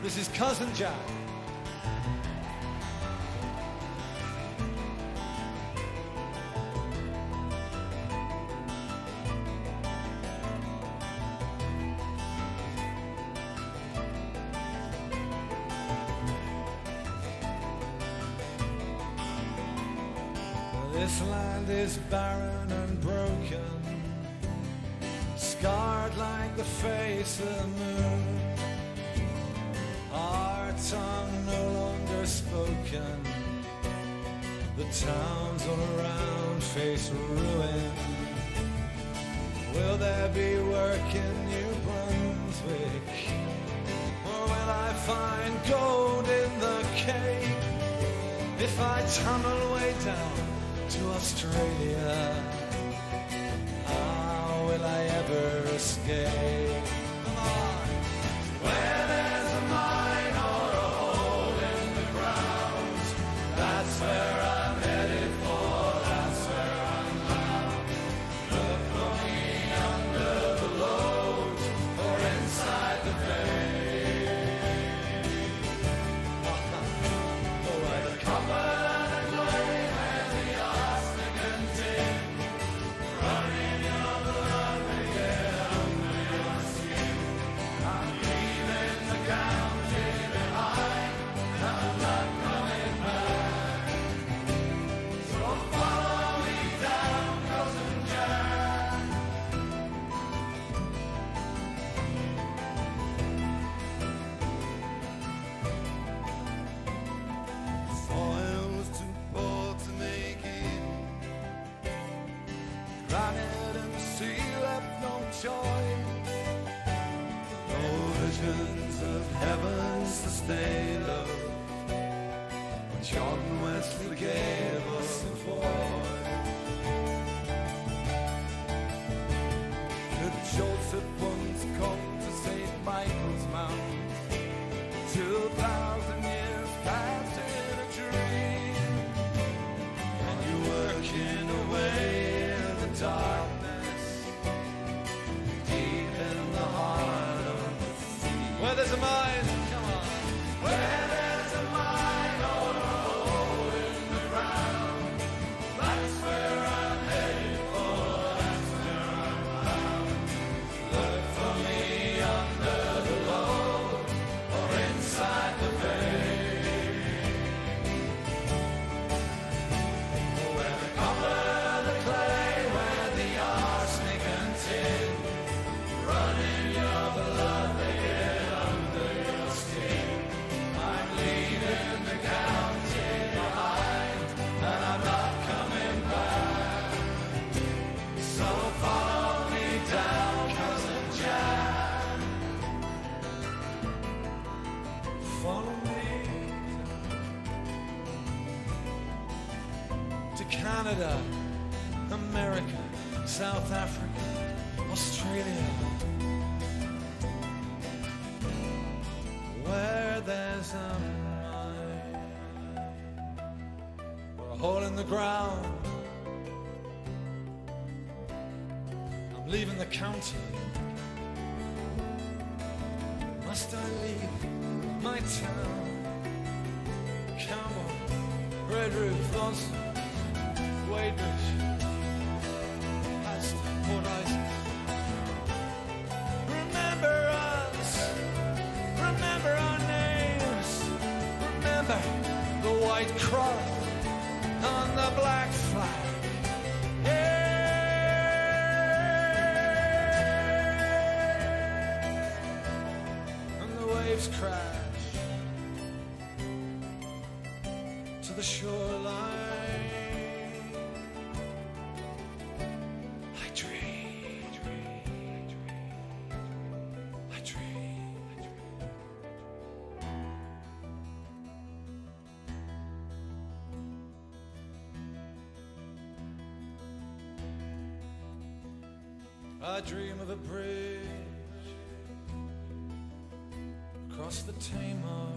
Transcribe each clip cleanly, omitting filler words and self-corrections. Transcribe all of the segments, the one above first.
This is Cousin Jack. This land is barren and broken, scarred like the face of the moon. Our tongue no longer spoken, the towns all around face ruin. Will there be work in New Brunswick, or will I find gold in the Cape? If I tunnel way down to Australia, how will I ever escape? Come on. Where there's a mine or a hole in the ground, that's where I'm headed for, that's where I'm bound. Look for me under the load or inside the vein. Oh, where the copper and the clay and the arsenic and tin, running your blood to get under your skin. I'm leaving the county behind, and I'm not coming back. So follow me down, Cousin Jack. Soil was too poor to make it, granite and sea left no choice. No visions of heavens to stay low, when John Wesley gave us a voice. Could Joseph once come to St. Michael's Mount, 2,000 years past in a dream, and you're working away in the darkness, deep in the heart of the sea. Where there's a mine, come on. Where there's a mine or a hole in the ground, that's where I'm headed for, that's where I'm bound. Look for me under the load or inside the vein. Where the copper, the clay, where the arsenic and tin, running your blood to get under your skin. I'm leaving the county behind, and I'm not coming back. So follow me down, Cousin Jack. Follow me to Canada, America, South Africa, Australia. Where there's a mine or a hole in the ground, I'm leaving the county. Must I leave my town? Camel, Red Roof, Lawson, Wadebridge, past Port Isaac. Remember us, remember our names, remember the white cross on the black flag. Yeah. And the waves crash to the shoreline. I dream, I dream. I dream of a bridge across the Tamar.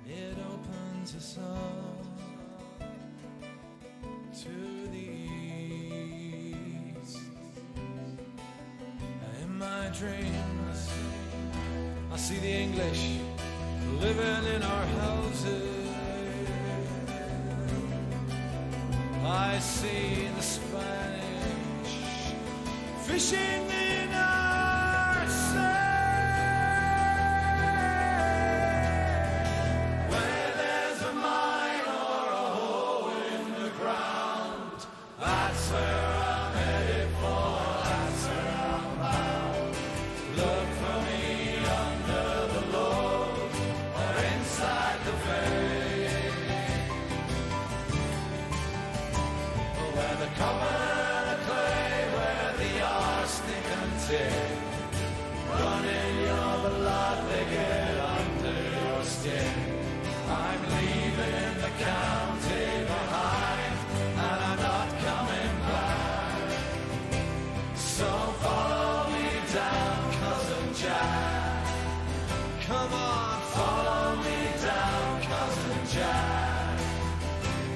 It opens us up to the east. In my my dreams. I see the English living in our houses. I see the Spanish fishing in our sand. Where there's a mine or a hole in the ground, that's where I'm headed for, that's where I'm bound. Look for me under the load or inside the vein, where the copper and the clay, where the arsenic and tin run in your blood, they get under your skin. I'm leaving the county behind, and I'm not coming back. So follow me down, cousin Jack. Come on, follow me down, cousin Jack.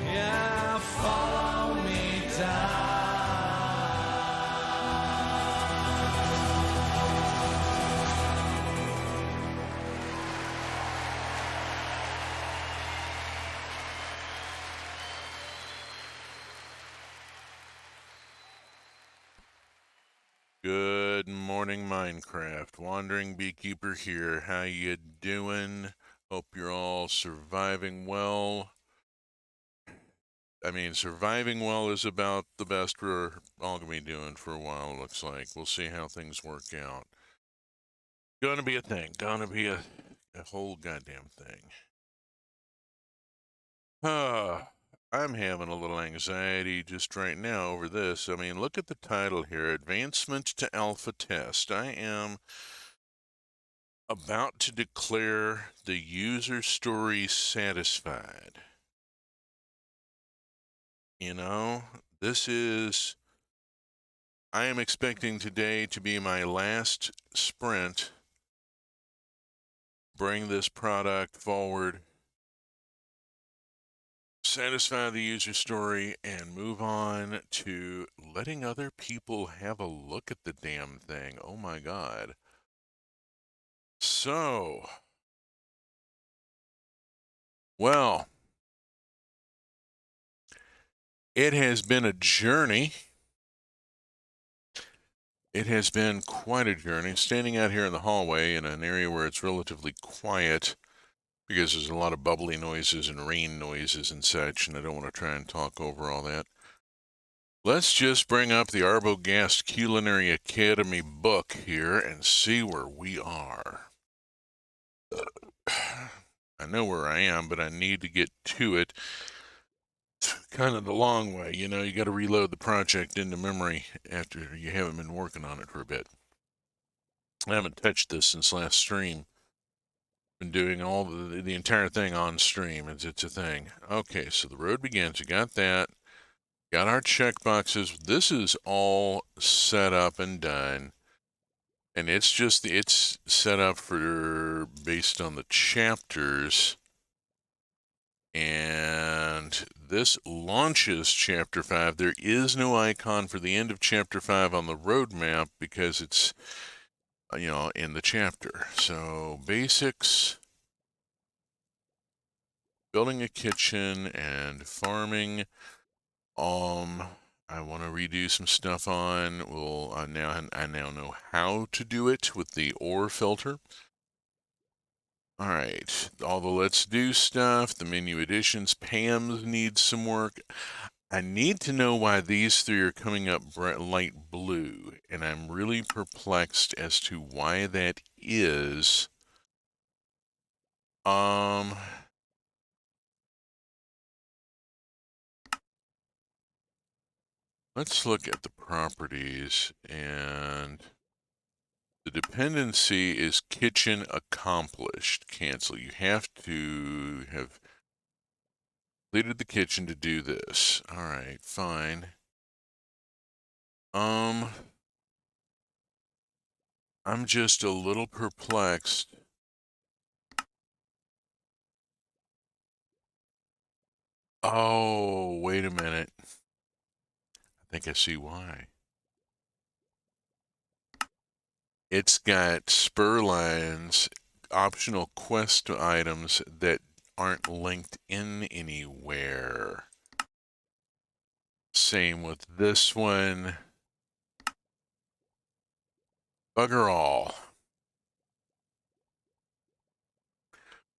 Yeah, follow me down. Good morning, Minecraft. Wandering Beekeeper here. How you doing? Hope you're all surviving well. I mean, surviving well is about the best we're all gonna be doing for a while, looks like. We'll see how things work out. Gonna be a thing. Gonna be a whole goddamn thing. I'm having a little anxiety just right now over this. I mean, look at the title here, Advancement to Alpha Test. I am about to declare the user story satisfied. You know, I am expecting today to be my last sprint, bring this product forward, satisfy the user story, and move on to letting other people have a look at the damn thing. Oh my God. So, well, it has been a journey. It has been quite a journey. Standing out here in the hallway in an area where it's relatively quiet because there's a lot of bubbly noises and rain noises and such, and I don't want to try and talk over all that. Let's just bring up the Arbogast Culinary Academy book here and see where we are. I know where I am, but I need to get to it. It's kind of the long way, you know, you got to reload the project into memory after you haven't been working on it for a bit. I haven't touched this since last stream. Been doing all the entire thing on stream. It's a thing. Okay, so the road begins. You got that. Got our check boxes. This is all set up and done. And it's set up for based on the chapters. And this launches chapter 5. There is no icon for the end of chapter 5 on the roadmap because it's, you know, in the chapter. So basics, building a kitchen and farming. I want to redo some stuff on. I now know how to do it with the ore filter. All right, all the let's do stuff, the menu additions, Pam's needs some work. I need to know why these three are coming up light blue, and I'm really perplexed as to why that is. Let's look at the properties, and the dependency is kitchen accomplished. Cancel. You have to have completed the kitchen to do this. All right, fine. I'm just a little perplexed. Oh, wait a minute. I think I see why. It's got spur lines, optional quest items that aren't linked in anywhere. Same with this one. Bugger all.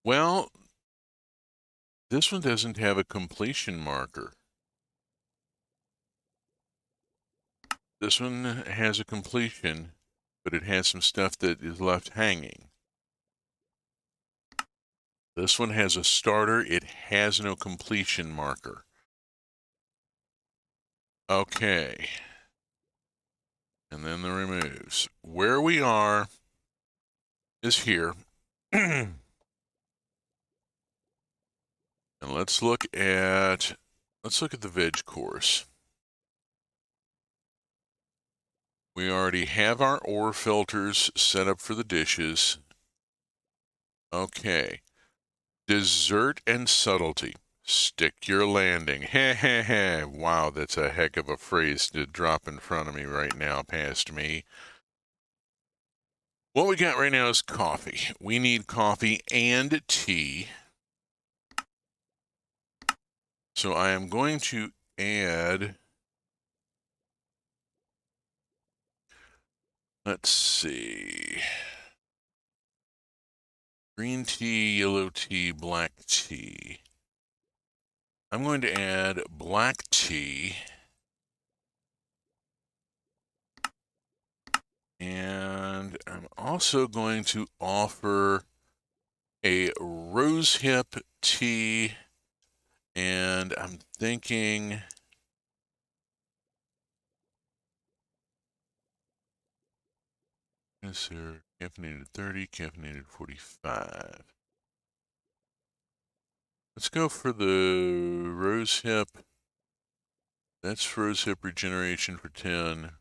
Well, this one doesn't have a completion marker. This one has a completion, but it has some stuff that is left hanging. This one has a starter. It has no completion marker. Okay. And then the removes. Where we are is here. And let's look at the veg course. We already have our ore filters set up for the dishes. Okay. Dessert and subtlety. Stick your landing. Heh heh heh. Wow, that's a heck of a phrase to drop in front of me right now, past me. What we got right now is coffee. We need coffee and tea. So I am going to add, let's see, green tea, yellow tea, black tea. I'm going to add black tea. And I'm also going to offer a rosehip tea. And I'm thinking, is there caffeinated 30, caffeinated 45? Let's go for the rosehip. That's rosehip regeneration for 10.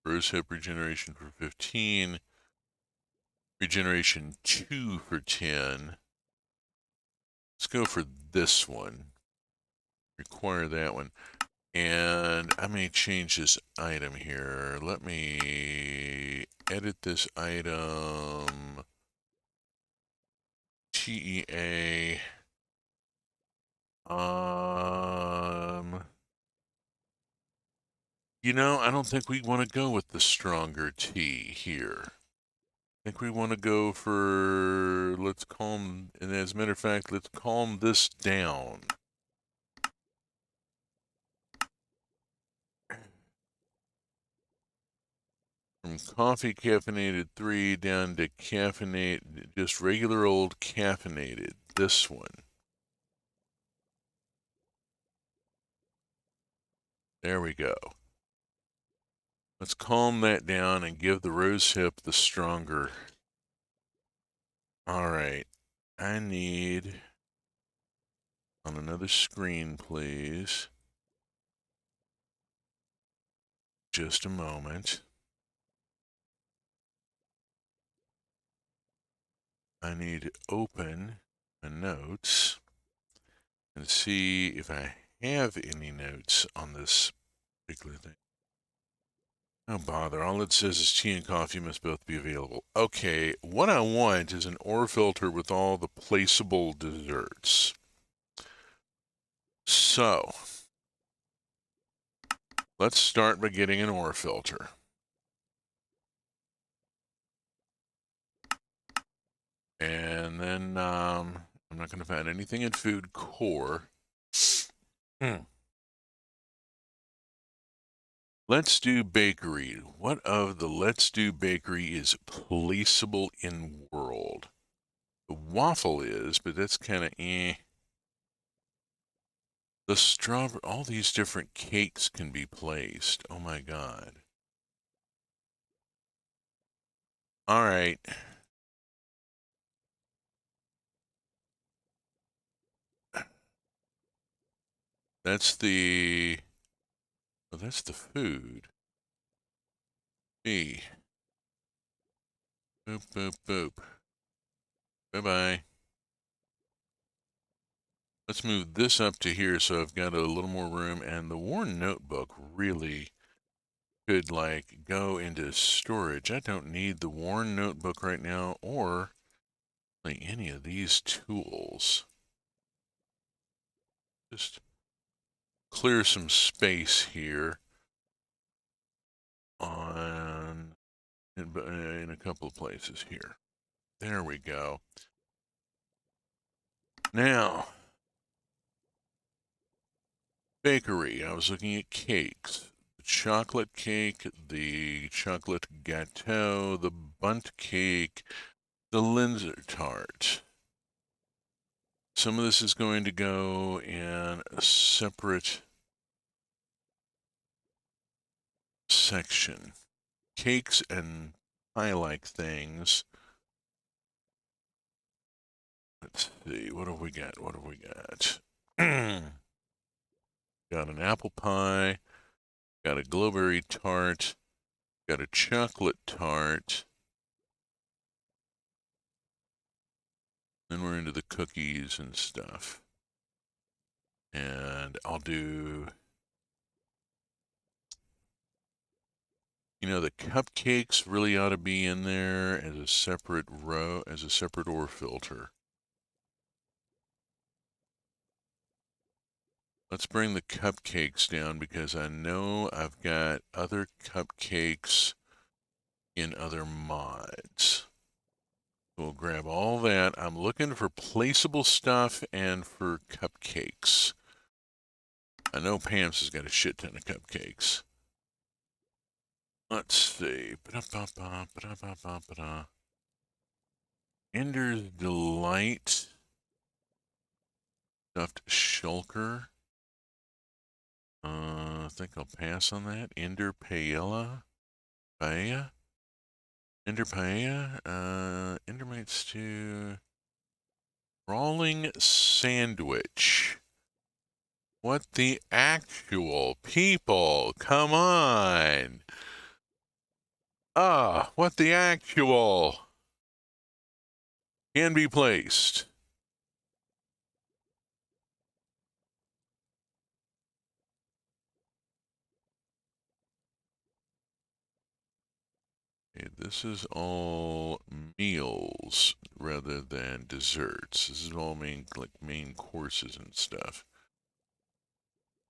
Rosehip regeneration for 15. Regeneration 2 for 10. Let's go for this one. Require that one. And I may change this item here. Let me edit this item. TEA. You know, I don't think we want to go with the stronger tea here. I think we want to go for, let's calm, and as a matter of fact, let's calm this down. From coffee caffeinated 3 down to caffeinated, just regular old caffeinated, this one. There we go. Let's calm that down and give the rosehip the stronger. All right. I need, on another screen, please. Just a moment. I need to open my notes and see if I have any notes on this particular thing. No bother. All it says is tea and coffee must both be available. Okay, what I want is an ore filter with all the placeable desserts. So, let's start by getting an ore filter. And then I'm not going to find anything in food core. Let's do bakery. What of the let's do bakery is placeable in world? The waffle is, but that's kind of eh. The strawberry, all these different cakes can be placed. Oh my God. All right. That's the, well, that's the food. B. Boop, boop, boop. Bye-bye. Let's move this up to here so I've got a little more room. And the worn notebook really could like go into storage. I don't need the worn notebook right now or like any of these tools. Just clear some space here on in a couple of places here. There we go. Now, bakery. I was looking at cakes. The chocolate cake, the chocolate gâteau, the bundt cake, the Linzer tart. Some of this is going to go in a separate section. Cakes and pie-like things. Let's see, what have we got? What have we got? Got an apple pie, got a glowberry tart, got a chocolate tart. Then we're into the cookies and stuff. And I'll do, you know, the cupcakes really ought to be in there as a separate row, as a separate ore filter. Let's bring the cupcakes down because I know I've got other cupcakes in other mods. We'll grab all that. I'm looking for placeable stuff and for cupcakes. I know Pam's has got a shit ton of cupcakes. Let's see. Ender's Delight. Stuffed shulker. I think I'll pass on that. Ender Paella. Paella? Ender Paella? Endermite Stew. Rolling Sandwich. What the actual people? Come on. What the actual? Can be placed. Okay, this is all meals rather than desserts. This is all main courses and stuff.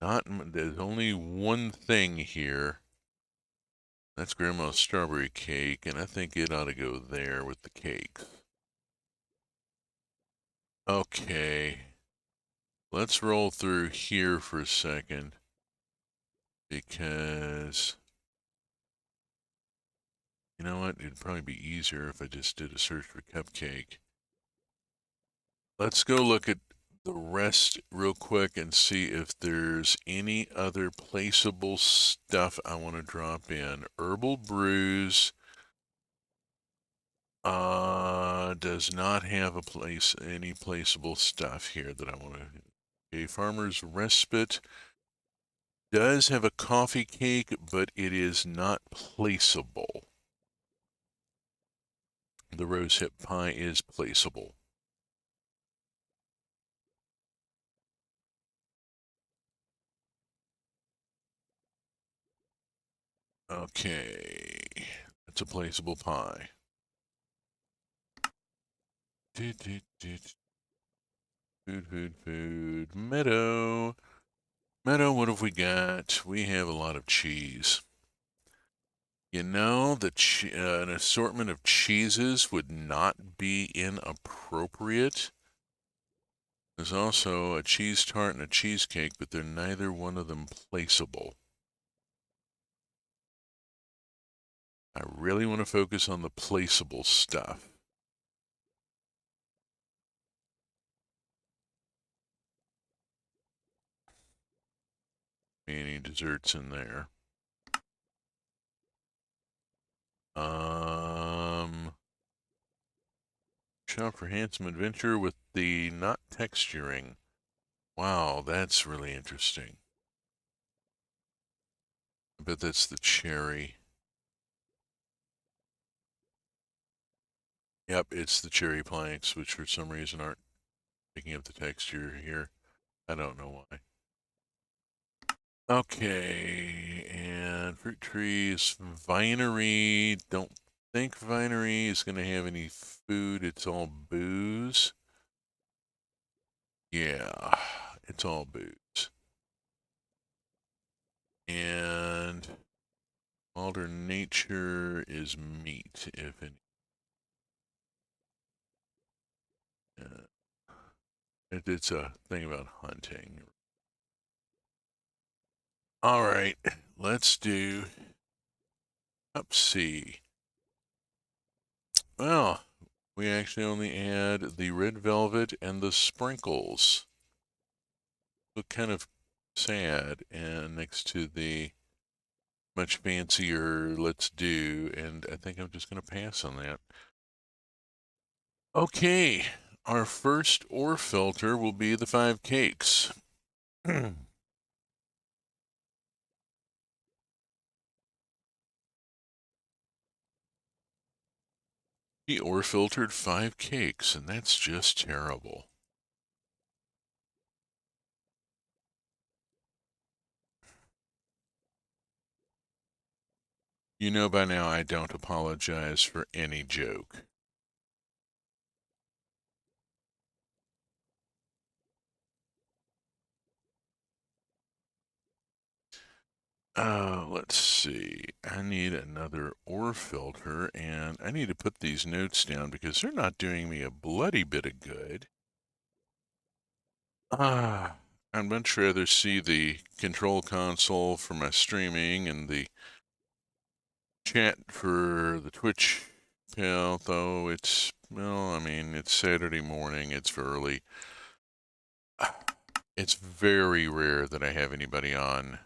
There's only one thing here. That's Grandma's strawberry cake, and I think it ought to go there with the cake. Okay. Let's roll through here for a second. Because, you know what? It'd probably be easier if I just did a search for cupcake. Let's go look at the rest real quick and see if there's any other placeable stuff I want to drop in. Herbal Brews does not have any placeable stuff here that I want to. Okay, Farmer's Respite does have a coffee cake, but it is not placeable. The rosehip pie is placeable. Okay, that's a placeable pie. Food. Meadow. Meadow, what have we got? We have a lot of cheese. You know, an assortment of cheeses would not be inappropriate. There's also a cheese tart and a cheesecake, but they're neither one of them placeable. I really want to focus on the placeable stuff. Any desserts in there? Shop for handsome adventure with the not texturing. Wow, that's really interesting. I bet that's the cherry. Yep, it's the cherry planks, which for some reason aren't picking up the texture here. I don't know why. Okay, And fruit trees, vinery. Don't think vinery is going to have any food. It's all booze. Yeah, it's all booze. And Alder Nature is meat, if any. It's a thing about hunting. All right, let's do Cup C. Well, we actually only add the red velvet and the sprinkles. Look kind of sad, and next to the much fancier let's do, and I think I'm just going to pass on that. Okay, our first ore filter will be the 5 cakes. He ore filtered 5 cakes, and that's just terrible. You know by now I don't apologize for any joke. Let's see. I need another ore filter, and I need to put these notes down because they're not doing me a bloody bit of good. I'd much rather see the control console for my streaming and the chat for the Twitch account, though it's, well, I mean, it's Saturday morning, it's early. It's very rare that I have anybody on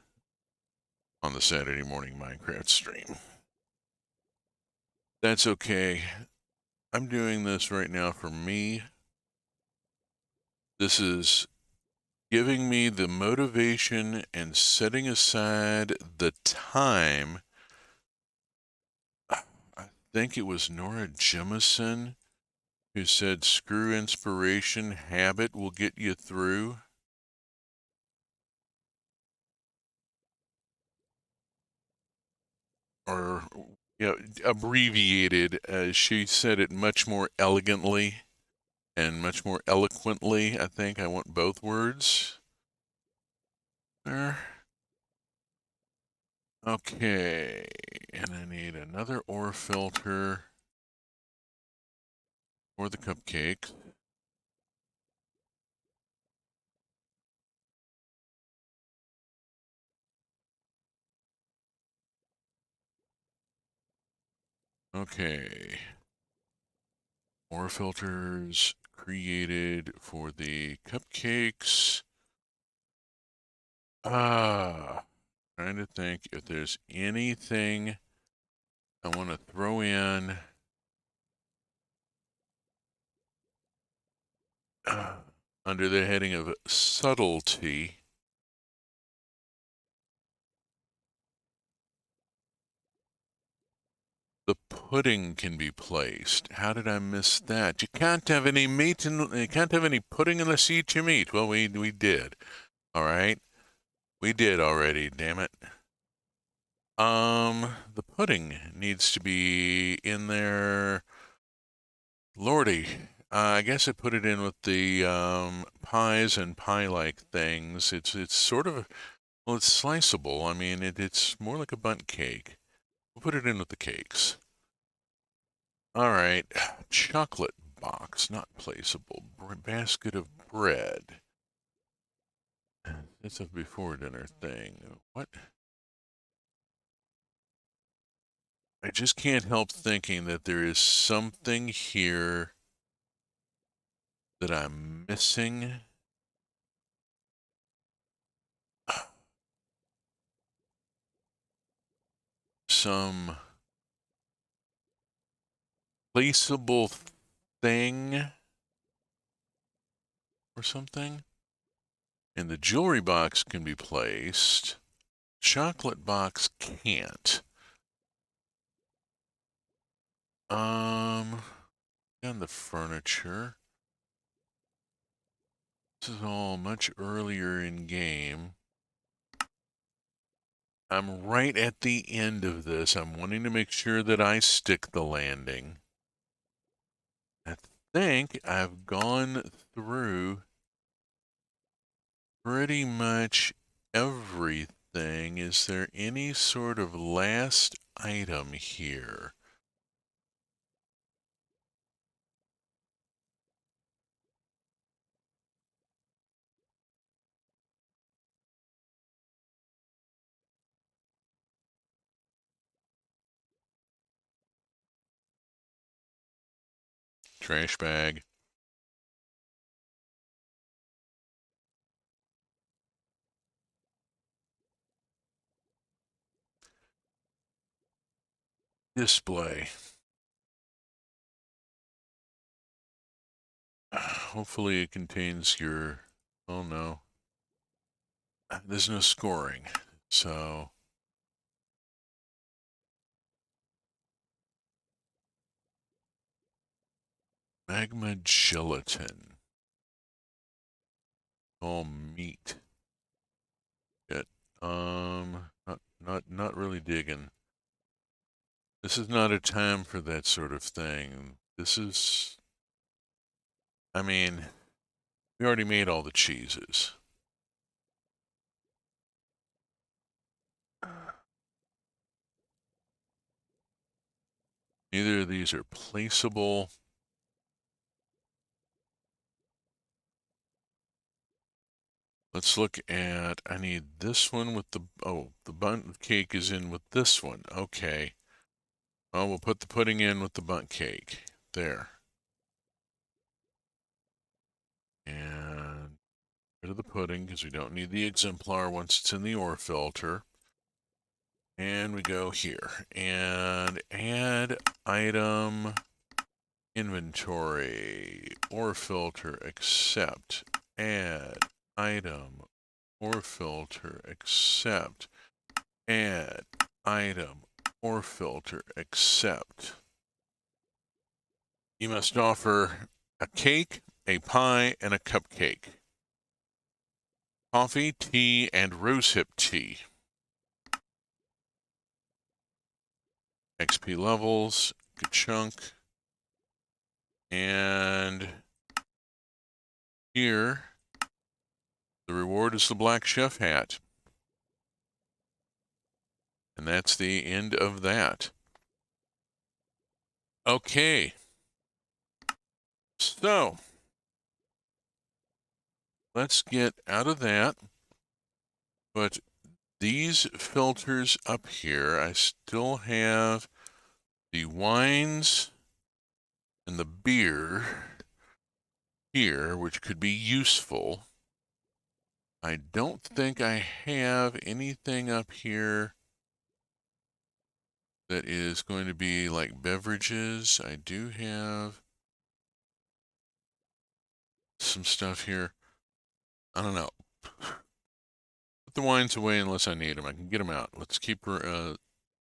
the Saturday morning Minecraft stream. That's okay. I'm doing this right now for me. This is giving me the motivation and setting aside the time. I think it was Nora Jemison who said, screw inspiration, habit will get you through. Or, you know, abbreviated, she said it much more elegantly and much more eloquently. I think I want both words there. Okay, and I need another ore filter for the cupcake. Okay. Ore filters created for the cupcakes. Trying to think if there's anything I want to throw in under the heading of subtlety. The pudding can be placed. How did I miss that? You can't have any meat and you can't have any pudding unless you eat your meat. Well, we did. All right, we did already. Damn it. The pudding needs to be in there. Lordy, I guess I put it in with the pies and pie-like things. It's sort of, well, it's sliceable. I mean, it's more like a bundt cake. We'll put it in with the cakes. All right, chocolate box, not placeable. Basket of bread. It's a before dinner thing. What? I just can't help thinking that there is something here that I'm missing. Some placeable thing or something. And the jewelry box can be placed. Chocolate box can't. And the furniture. This is all much earlier in game. I'm right at the end of this. I'm wanting to make sure that I stick the landing. I think I've gone through pretty much everything. Is there any sort of last item here? Trash bag. Display. Hopefully it contains your... Oh no. There's no scoring. So... Magma gelatin. Oh, meat. It, not really digging. This is not a time for that sort of thing. This is... I mean, we already made all the cheeses. Neither of these are placeable. Let's look at, I need this one with the, oh, the bundt cake is in with this one. Okay. Well, we'll put the pudding in with the bundt cake. There. And rid of the pudding because we don't need the exemplar once it's in the ore filter. And we go here and add item inventory, ore filter, accept, add item, ore filter, accept, add item, ore filter, accept. You must offer a cake, a pie, and a cupcake. Coffee, tea, and rosehip tea. XP levels, good chunk. And here, the reward is the black chef hat. And that's the end of that. Okay. So, let's get out of that. But these filters up here, I still have the wines and the beer here, which could be useful. I don't think I have anything up here that is going to be like beverages. I do have some stuff here. I don't know. Put the wines away unless I need them. I can get them out. Let's keep the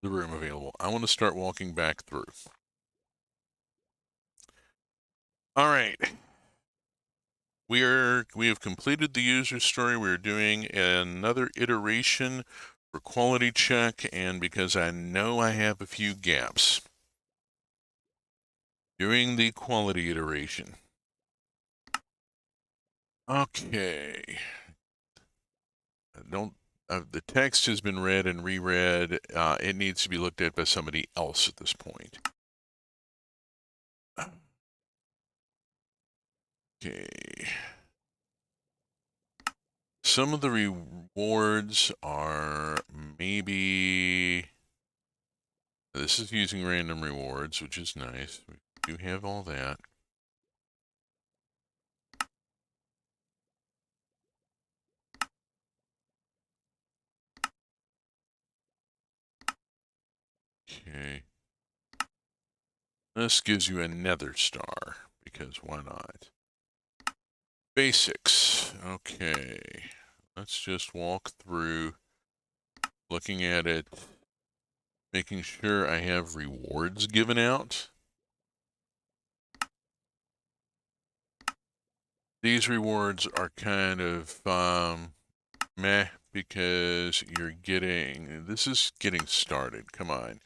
room available. I want to start walking back through. All right. We have completed the user story. We're doing another iteration for quality check, and because I know I have a few gaps. Doing the quality iteration. Okay. The text has been read and reread. It needs to be looked at by somebody else at this point. Okay. Some of the rewards are maybe... This is using random rewards, which is nice. We do have all that. Okay. This gives you a nether star, because why not? Basics. Okay. Let's just walk through, looking at it, making sure I have rewards given out. These rewards are kind of Meh, because this is getting started. Come on.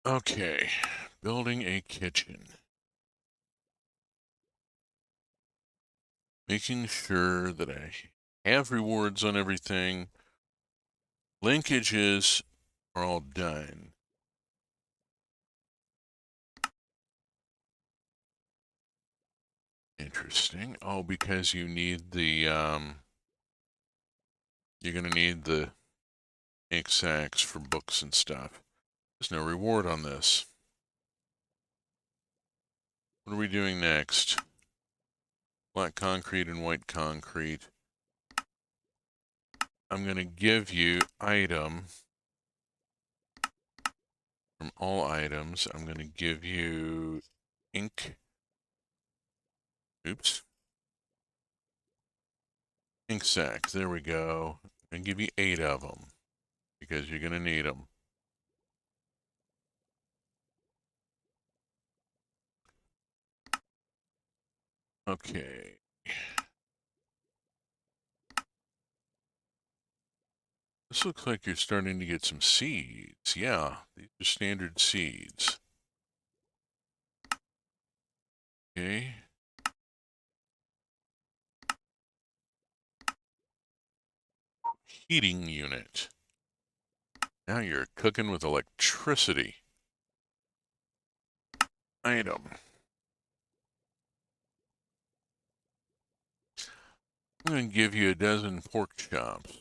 Okay, building a kitchen. Making sure that I have rewards on everything. Linkages are all done. Interesting. Oh, because you need you're gonna need the ink sacks for books and stuff. There's no reward on this. What are we doing next? Black concrete and white concrete. I'm gonna give you item. From all items, I'm gonna give you ink. Oops. Ink sacks. There we go. And give you 8 of them because you're gonna need them. Okay. This looks like you're starting to get some seeds. Yeah, these are standard seeds. Okay. Heating unit. Now you're cooking with electricity. Item. I'm going to give you a dozen pork chops.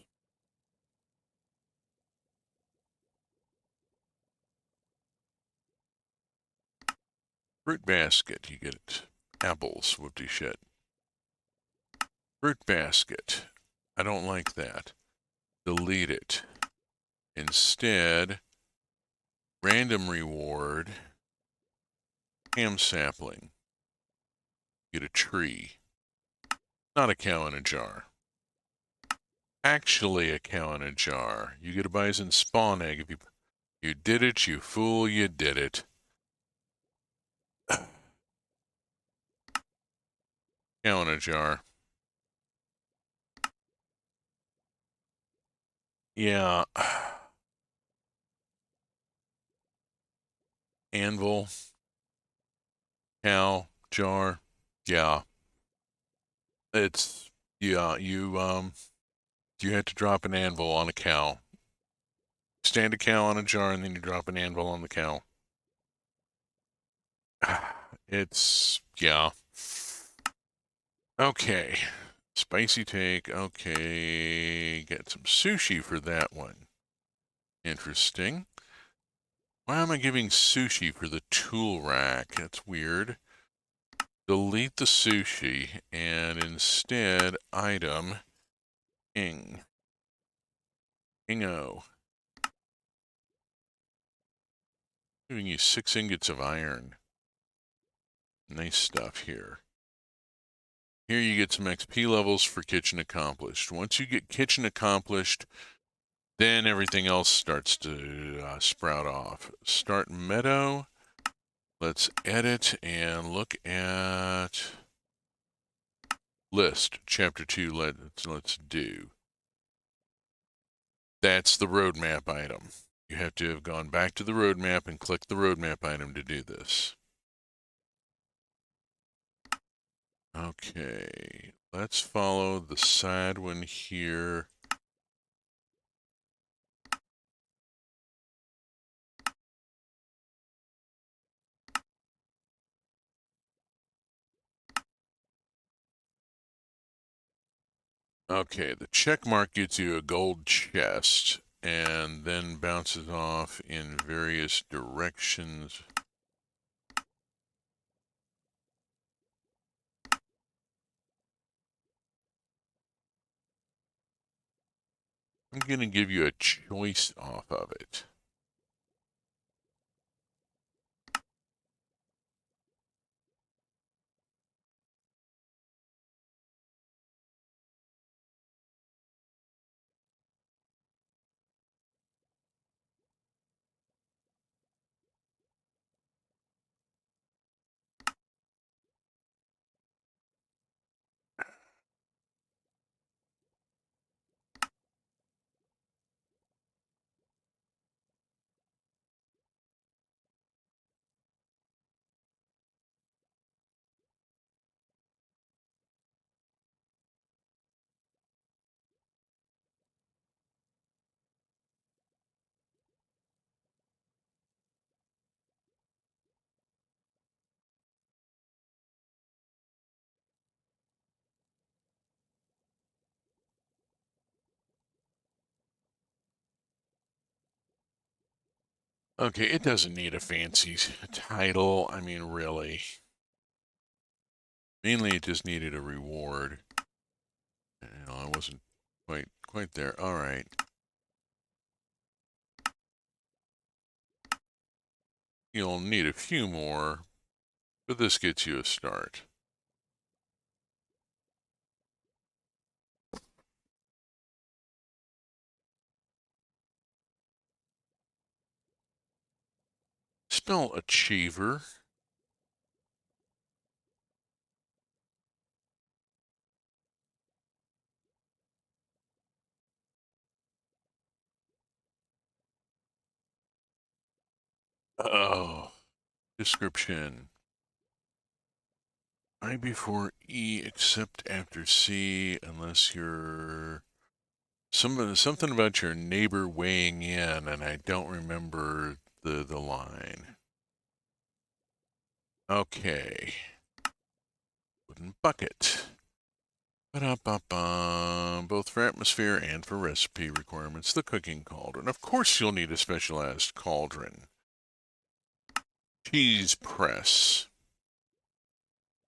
Fruit basket. You get apples. Whoopty shit. Fruit basket. I don't like that. Delete it. Instead, random reward. Ham sapling. Get a tree. Not a cow in a jar. Actually a cow in a jar. You get a bison spawn egg if you did it, you fool, you did it. Cow in a jar. Yeah. Anvil, cow, jar. Yeah. It's yeah, you have to drop an anvil on a cow. Stand a cow on a jar and then you drop an anvil on the cow. It's yeah. Okay. Spicy take. Okay. Get some sushi for that one. Interesting. Why am I giving sushi for the tool rack? That's weird. Delete the sushi and instead item ing. Ingo. Giving you 6 ingots of iron. Nice stuff here. Here you get some XP levels for kitchen accomplished. Once you get kitchen accomplished, then everything else starts to sprout off. Start meadow. Let's edit and look at list. Chapter 2, let's do. That's the roadmap item. You have to have gone back to the roadmap and click the roadmap item to do this. Okay, let's follow the side one here. Okay, the check mark gets you a gold chest and then bounces off in various directions. I'm going to give you a choice off of it. Okay, it doesn't need a fancy title. I mean, really. Mainly it just needed a reward. I wasn't quite there. All right. You'll need a few more, but this gets you a start. Spell achiever. Oh, description. I before E except after C unless you're something about your neighbor weighing in, and I don't remember the line. Okay. Wooden bucket. Ba-da-ba-ba. Both for atmosphere and for recipe requirements, the cooking cauldron. Of course you'll need a specialized cauldron. Cheese press.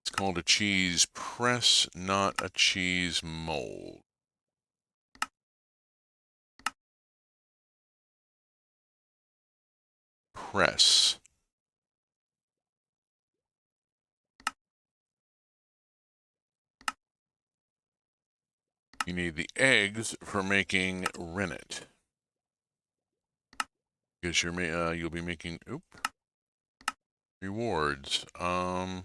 It's called a cheese press, not a cheese mold. Press. You need the eggs for making rennet. Because you'll be making rewards. Hmm.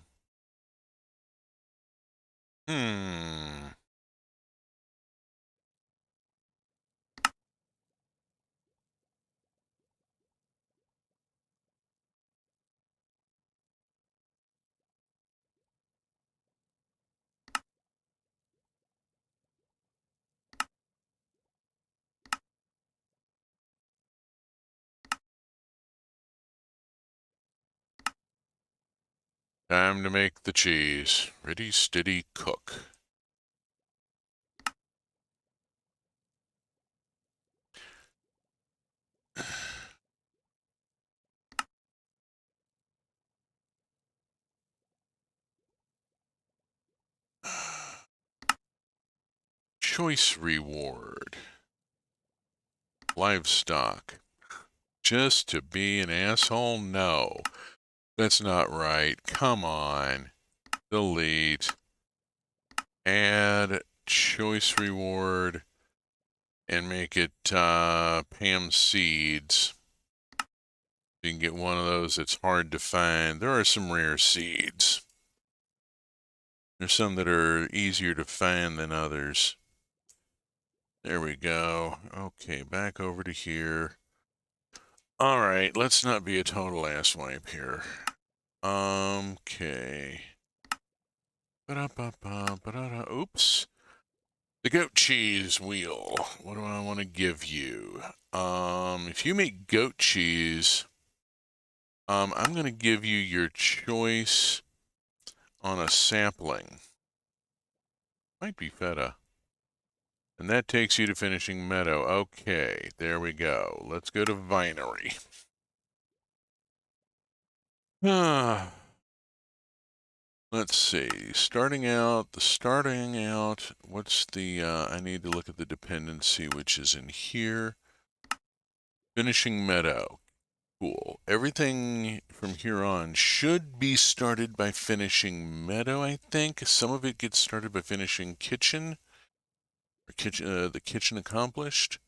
Time to make the cheese. Ready, steady, cook. Choice reward. Livestock. Just to be an asshole? No. That's not right. Come on. Delete. Add choice reward and make it Pam seeds. You can get one of those that's hard to find. There are some rare seeds. There's some that are easier to find than others. There we go. Okay, back over to here. All right, let's not be a total asswipe here. Okay. Oops. The goat cheese wheel. What do I want to give you? If you make goat cheese, I'm going to give you your choice on a sapling. Might be feta. And that takes you to finishing meadow. Okay, there we go. Let's go to vinery. Let's see. Starting out, what's the, I need to look at the dependency, which is in here. Finishing meadow. Cool. Everything from here on should be started by finishing meadow, I think. Some of it gets started by finishing kitchen, or the kitchen accomplished.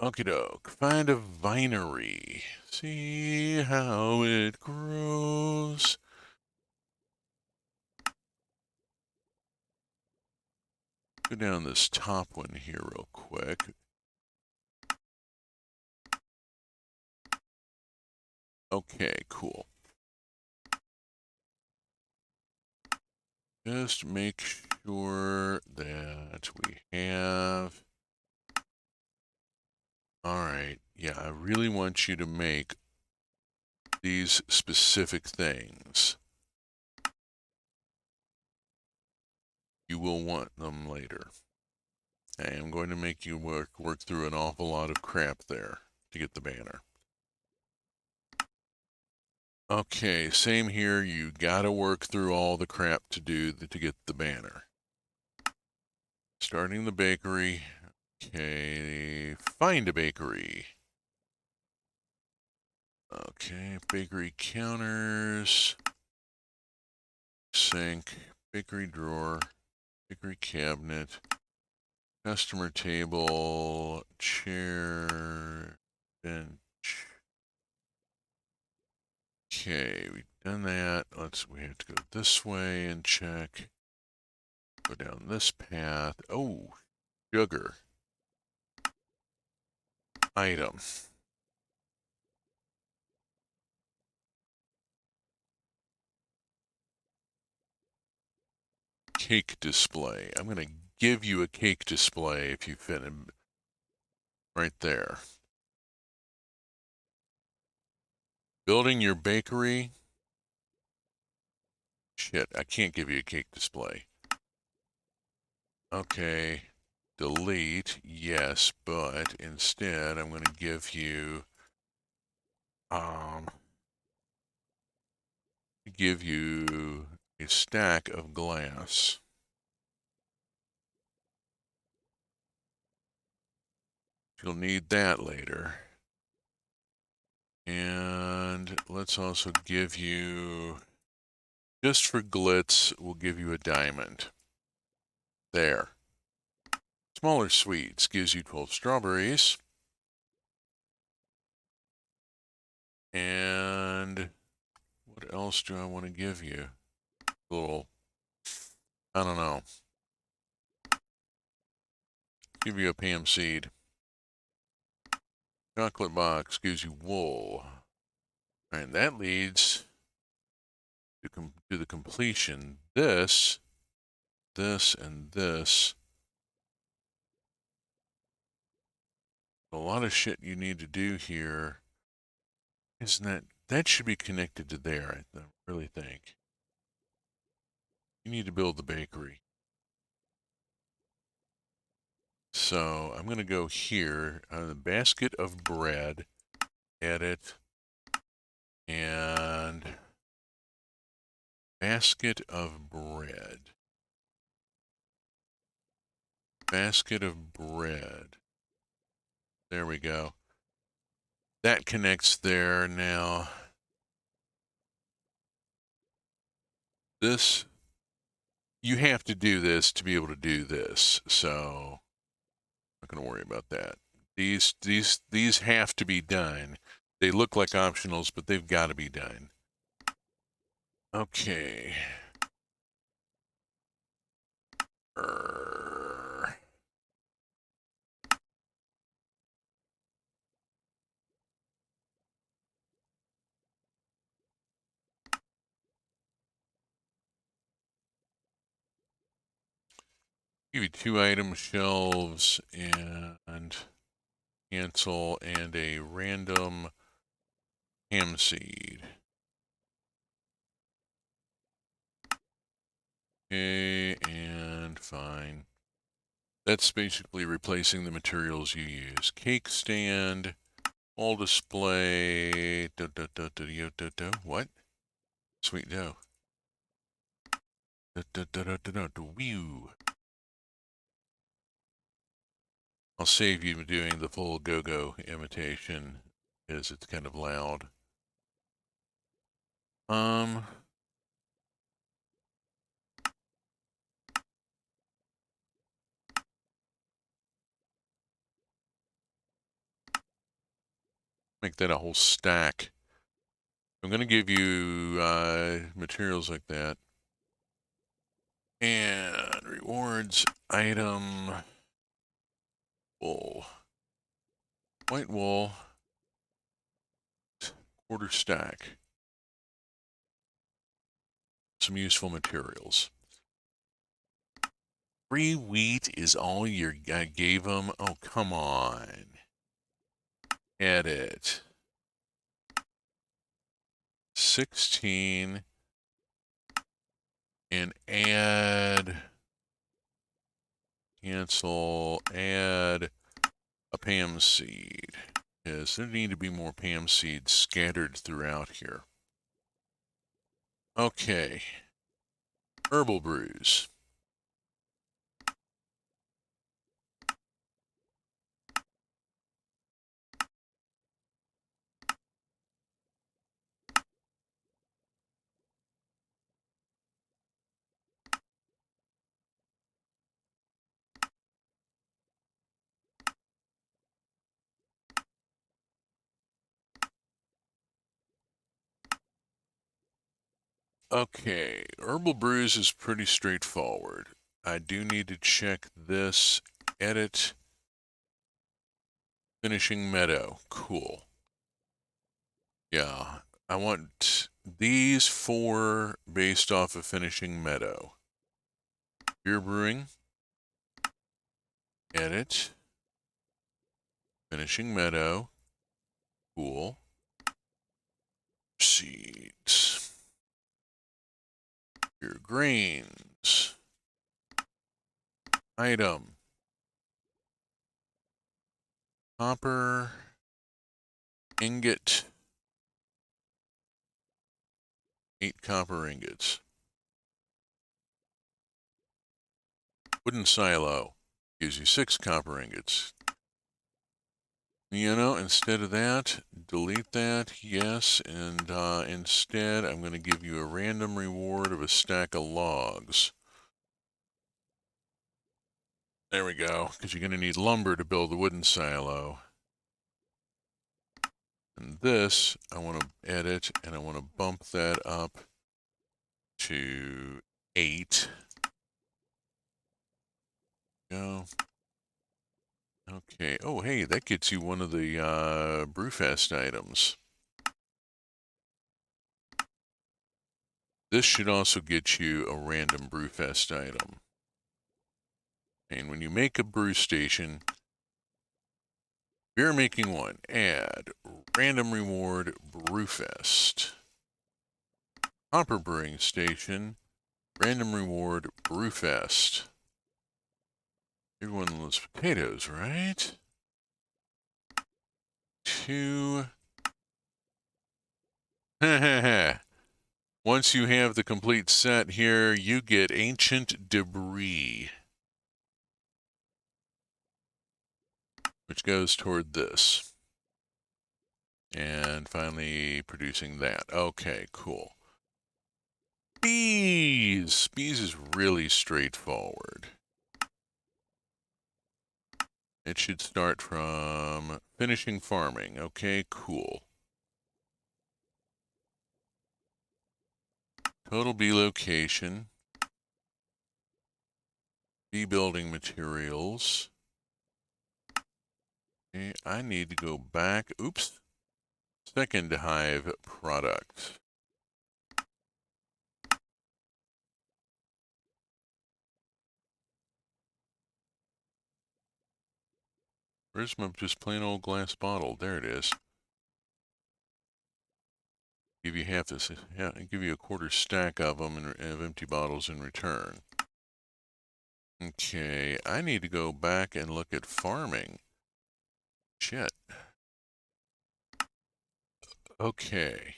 Okie doke. Find a vinery. See how it grows. Go down this top one here real quick. Okay, cool. Just make sure that we have... Alright, yeah, I really want you to make these specific things. You will want them later. I am going to make you work through an awful lot of crap there to get the banner. Okay, same here. You gotta work through all the crap to get the banner. Starting the bakery. Okay, find a bakery. Okay, bakery counters, sink, bakery drawer, bakery cabinet, customer table, chair, bench. Okay, we've done that. We have to go this way and check. Go down this path. Oh, sugar. Item. Cake display. I'm going to give you a cake display if you fit in right there. Building your bakery. Shit, I can't give you a cake display. Okay, delete, yes, but instead I'm going to give you a stack of glass. You'll need that later. And let's also give you, just for glitz, we'll give you a diamond. There. Smaller sweets gives you 12 strawberries. And what else do I want to give you? A little, I don't know. Give you a Pam seed. Chocolate box gives you wool. And that leads to the completion. This, and this. A lot of shit you need to do here. Isn't that should be connected to there, I really think. You need to build the bakery. So I'm going to go here on the basket of bread, edit, and basket of bread. Basket of bread. There we go. That connects there now. This, you have to do this to be able to do this. So I'm not going to worry about that. These have to be done. They look like optionals, but they've got to be done. Okay. Give you 2 item shelves and cancel and a random ham seed. Okay, and fine. That's basically replacing the materials you use. Cake stand, all display, what? Sweet dough. Whew. I'll save you doing the full go-go imitation, because it's kind of loud. Make that a whole stack. I'm going to give you materials like that. And rewards, item, wool. White wool, quarter stack. Some useful materials. Free wheat is all you gave them? Oh, come on. Edit. 16. And add. Cancel. Add a Pam seed. Yes, there need to be more Pam seeds scattered throughout here. Okay. Herbal brews. Okay, herbal brews is pretty straightforward. I do need to check this. Edit finishing meadow. Cool. Yeah, I want these 4 based off of finishing meadow. Beer brewing. Edit finishing meadow. Cool. Seeds. Beer grains. Item. Copper. Ingot. 8 copper ingots. Wooden silo. Gives you 6 copper ingots. You know, instead of that, delete that, yes, and instead I'm going to give you a random reward of a stack of logs. There we go, because you're going to need lumber to build the wooden silo. And this, I want to edit, and I want to bump that up to 8. Go. Okay. Oh, hey, that gets you one of the Brewfest items. This should also get you a random Brewfest item. And when you make a brew station, beer making 1, add random reward Brewfest. Hopper brewing station, random reward Brewfest. Everyone loves potatoes, right? 2. Once you have the complete set here, you get ancient debris, which goes toward this. And finally producing that. Okay, cool. Bees! Bees is really straightforward. It should start from finishing farming. Okay, cool. Total bee location. Bee building materials. Okay, I need to go back. Oops. Second hive product. Where's my just plain old glass bottle? There it is. Give you half this. Yeah, give you a quarter stack of them of empty bottles in return. Okay, I need to go back and look at farming. Shit. Okay.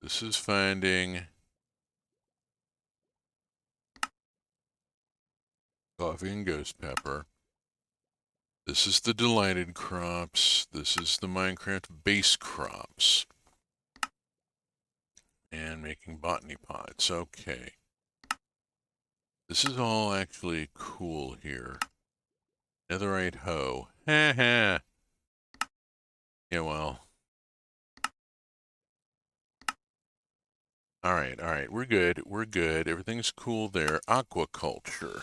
This is finding coffee and ghost pepper. This is the delighted crops. This is the Minecraft base crops. And making botany pots. Okay. This is all actually cool here. Netherite hoe. Ha ha. Yeah, well. Alright. We're good. We're good. Everything's cool there. Aquaculture.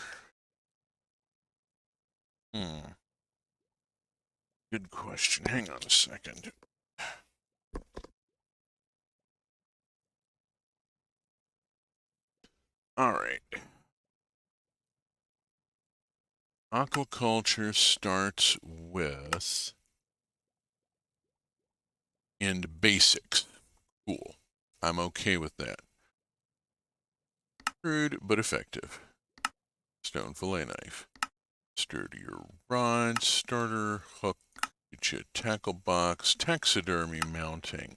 Good question. Hang on a second. Alright. Aquaculture starts with and basics. Cool. I'm okay with that. Crude but effective. Stone fillet knife. Sturdier rod, starter, hook, get you a tackle box, taxidermy mounting.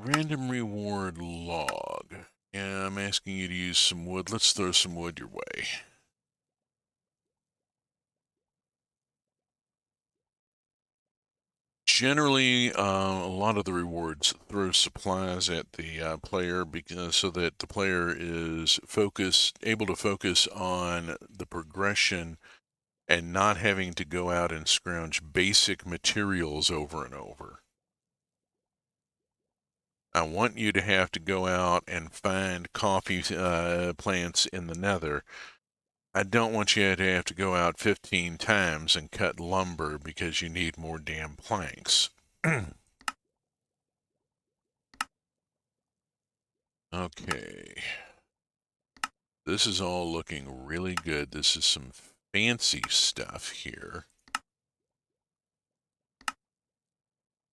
random reward log. Yeah, I'm asking you to use some wood. Let's throw some wood your way. Generally, a lot of the rewards throw supplies at the player because so that the player is able to focus on the progression and not having to go out and scrounge basic materials over and over. I want you to have to go out and find coffee plants in the nether. I don't want you to have to go out 15 times and cut lumber because you need more damn planks. Okay. This is all looking really good. This is some fancy stuff here.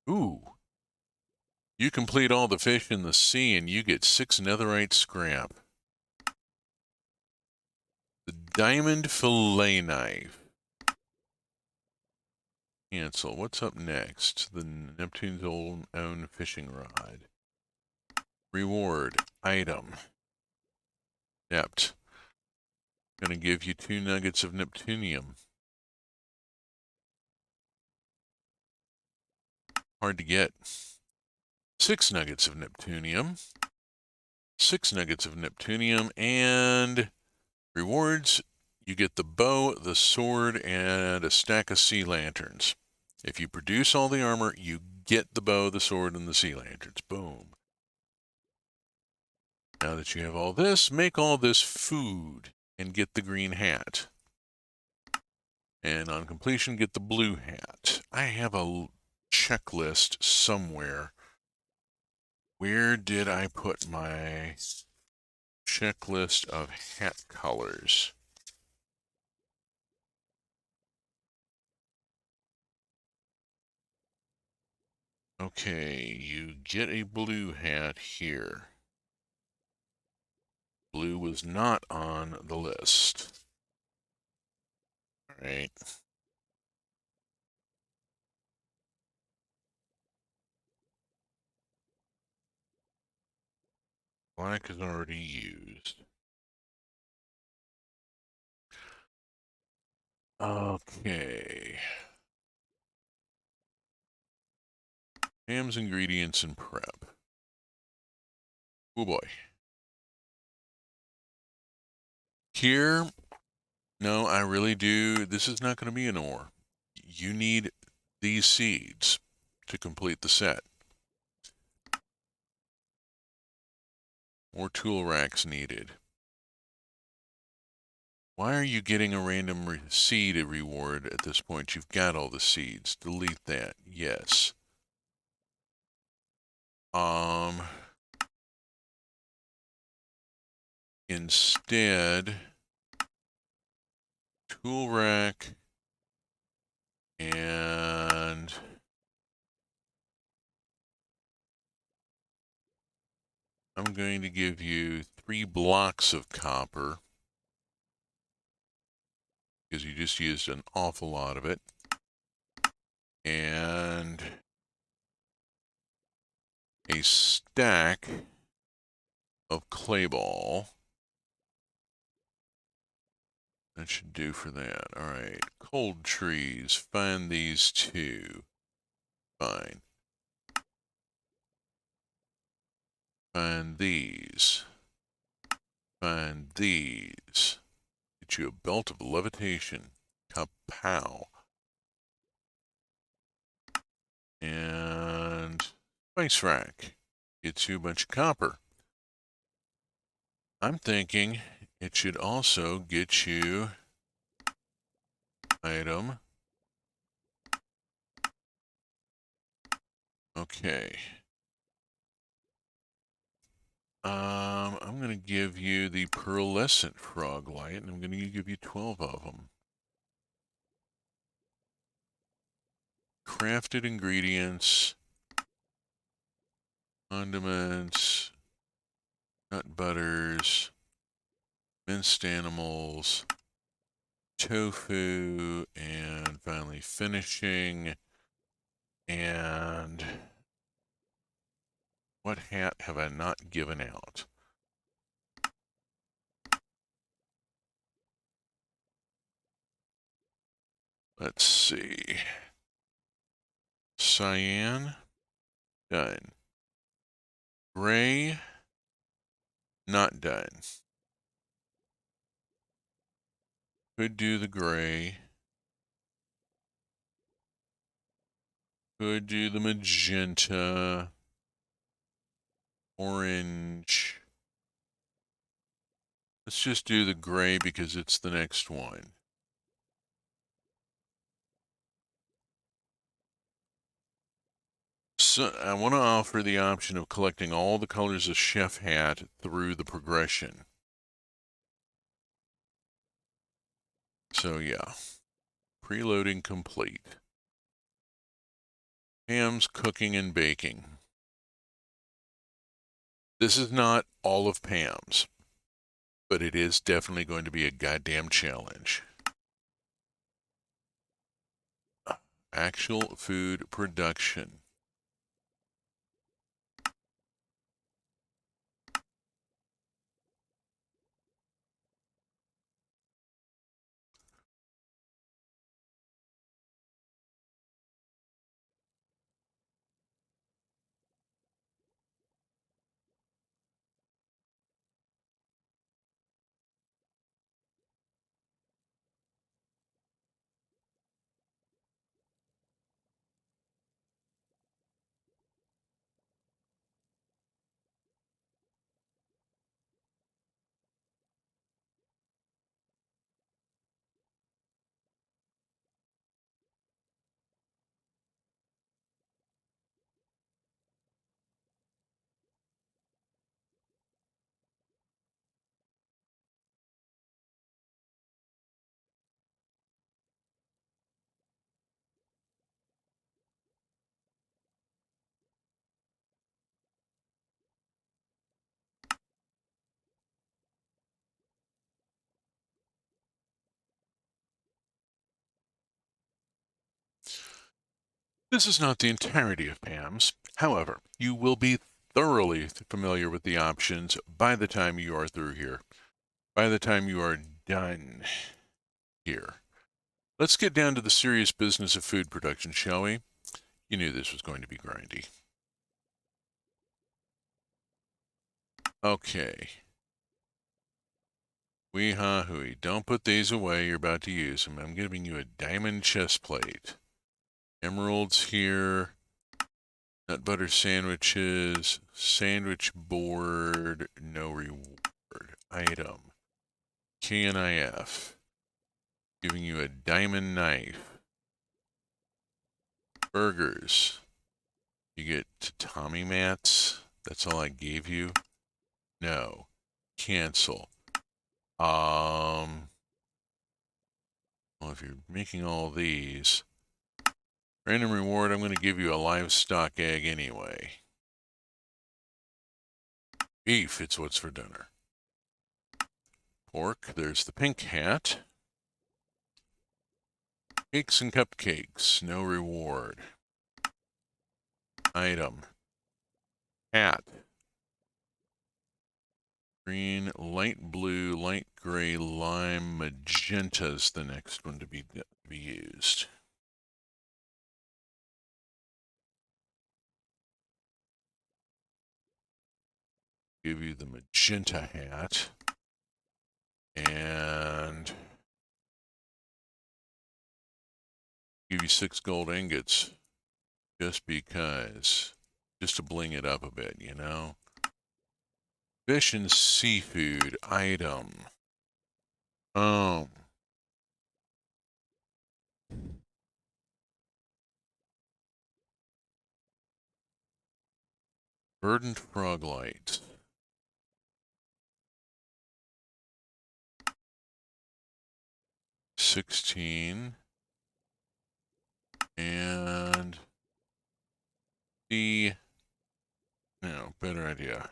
Ooh. You complete all the fish in the sea and you get 6 netherite scrap. The diamond fillet knife. Cancel. What's up next? The Neptune's own fishing rod. Reward. Item. Nept. Gonna give you 2 nuggets of Neptunium. Hard to get. 6 nuggets of Neptunium. 6 nuggets of Neptunium, and rewards, you get the bow, the sword, and a stack of sea lanterns. If you produce all the armor, you get the bow, the sword, and the sea lanterns. Boom. Now that you have all this, make all this food and get the green hat. And on completion, get the blue hat. I have a checklist somewhere. Where did I put my checklist of hat colors? Okay, you get a blue hat here. Blue was not on the list. All right. Black is already used. Okay. Ham's ingredients and prep. Oh boy. Here, no, I really do. This is not going to be an ore. You need these seeds to complete the set. More tool racks needed. Why are you getting a random seed reward at this point? You've got all the seeds. Delete that. Yes. Instead, tool rack and I'm going to give you 3 blocks of copper because you just used an awful lot of it. And a stack of clay ball. That should do for that. All right. Cold trees. Find these 2. Fine. Find these. Find these. Get you a belt of levitation. Kapow. And spice rack. Gets you a bunch of copper. I'm thinking it should also get you item. Okay. I'm going to give you the pearlescent frog light, and I'm going to give you 12 of them. Crafted ingredients, condiments, nut butters, minced animals, tofu, and finally finishing. And What hat have I not given out? Let's see. Cyan, done. Gray, not done. Could do the gray. Could do the magenta. Orange. Let's just do the gray because it's the next one. So I want to offer the option of collecting all the colors of chef hat through the progression. So yeah, preloading complete. Pam's cooking and baking. This is not all of Pam's, but it is definitely going to be a goddamn challenge. Actual food production. This is not the entirety of Pam's. However, you will be thoroughly familiar with the options by the time you are through here. By the time you are done here. Let's get down to the serious business of food production, shall we? You knew this was going to be grindy. Okay. Wee ha hooey. Don't put these away. You're about to use them. I'm giving you a diamond chest plate. Emeralds here. Nut butter sandwiches. Sandwich board. No reward. Item. KNIF. Giving you a diamond knife. Burgers. You get tatami mats. That's all I gave you. No. Cancel. Well, if you're making all these, random reward, I'm going to give you a livestock egg anyway. Beef, it's what's for dinner. Pork, there's the pink hat. Cakes and cupcakes, no reward. Item. Hat. Green, light blue, light gray, lime, magenta's the next one to be used. Give you the magenta hat. And give you 6 gold ingots. Just because. Just to bling it up a bit, you know? Fish and seafood item. Verdant frog light. $16. And no, better idea.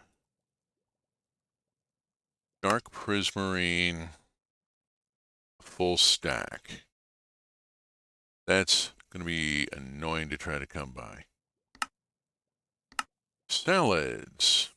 Dark prismarine, full stack. That's going to be annoying to try to come by. Salads.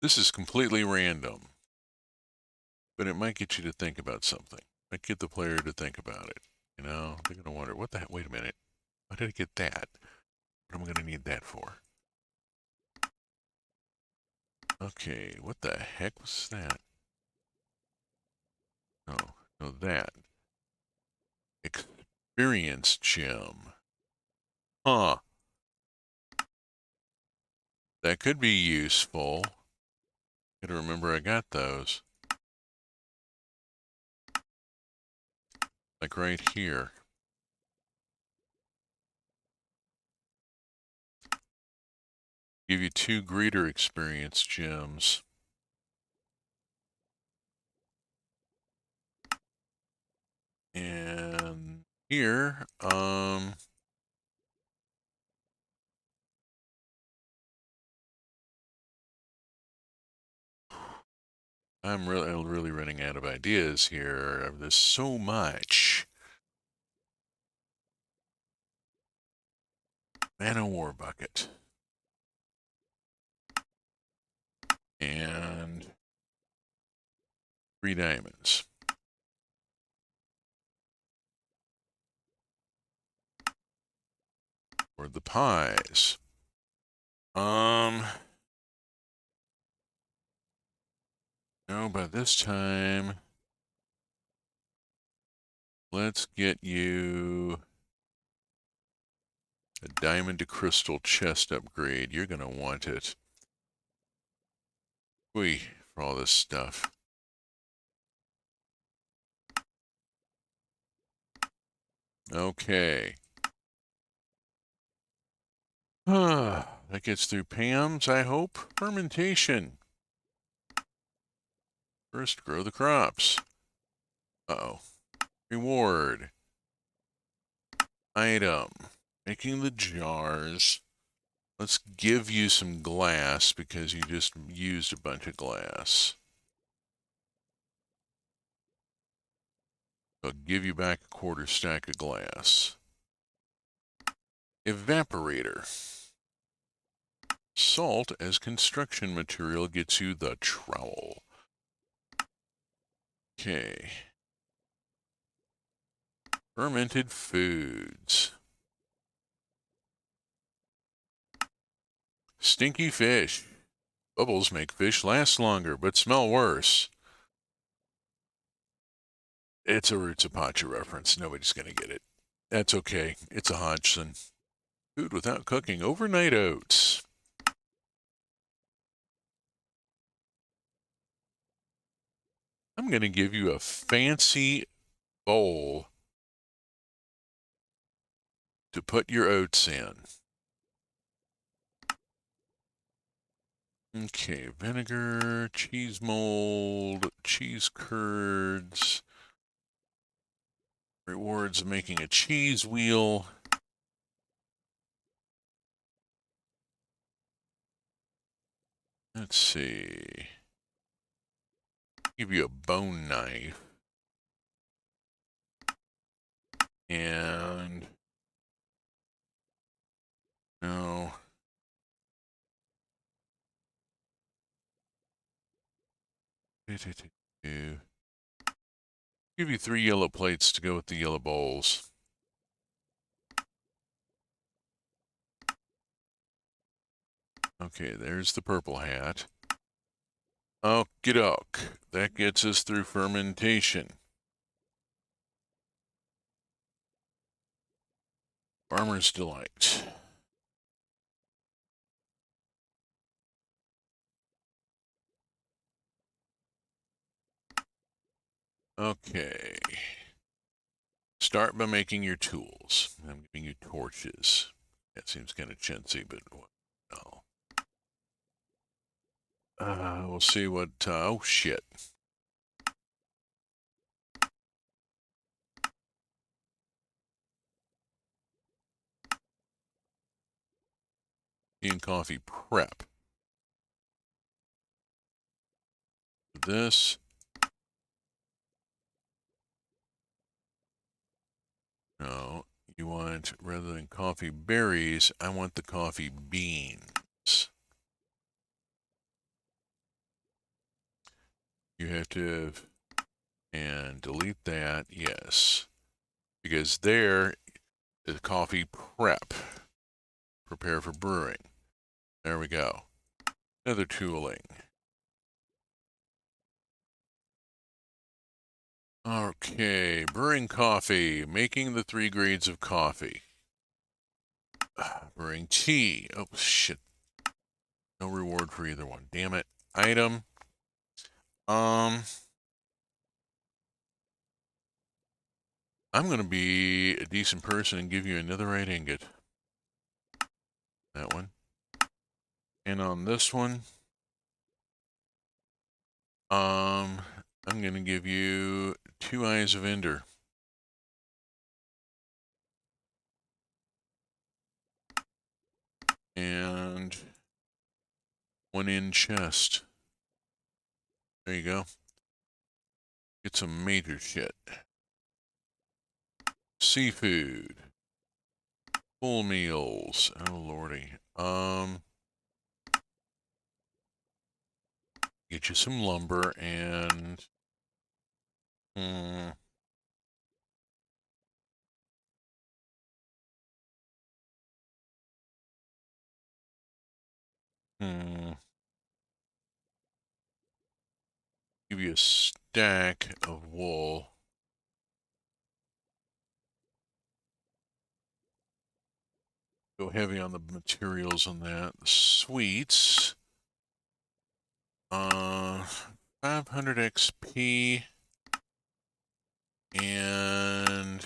This is completely random, but it might get you to think about something. Might get the player to think about it. You know, they're going to wonder, what the heck? Wait a minute. Why did I get that? What am I going to need that for? Okay, what the heck was that? No, no, that. Experience gem. Huh. That could be useful. Gotta remember I got those. Like right here. Give you 2 greeter experience gems. And here, I'm really running out of ideas here. There's so much. Mana War Bucket. And 3 diamonds. Or the pies. No, by this time, let's get you a diamond to crystal chest upgrade. You're gonna want it. Whee, for all this stuff. Okay. That gets through Pam's, I hope. Fermentation. First, grow the crops. Uh-oh. Reward. Item. Making the jars. Let's give you some glass because you just used a bunch of glass. I'll give you back a quarter stack of glass. Evaporator. Salt as construction material gets you the trowel. Okay. Fermented foods. Stinky fish. Bubbles make fish last longer, but smell worse. It's a Roots of Pacha reference. Nobody's going to get it. That's okay. It's a Hodgson. Food without cooking. Overnight oats. I'm going to give you a fancy bowl to put your oats in. Okay, vinegar, cheese mold, cheese curds, rewards of making a cheese wheel. Let's see. Give you a bone knife. And no. Give you 3 yellow plates to go with the yellow bowls. Okay, there's the purple hat. Okie doke. That gets us through fermentation. Farmer's Delight. Okay. Start by making your tools. I'm giving you torches. That seems kind of chintzy, but no. We'll see what. Oh shit! Tea and coffee prep. This. No, you want, rather than coffee berries, I want the coffee beans. You have to, and delete that, yes. Because there is coffee prep. Prepare for brewing. There we go. Another tooling. Okay, brewing coffee, making the 3 grades of coffee. Brewing tea. Oh, shit. No reward for either one. Damn it. Item. I'm going to be a decent person and give you another right ingot. That one. And on this one, I'm going to give you 2 eyes of ender. And 1 in chest. There you go. Get some major shit. Seafood. Full meals. Oh lordy. Get you some lumber and hmm. Give you a stack of wool. Go heavy on the materials on that. The sweets. 500 XP. And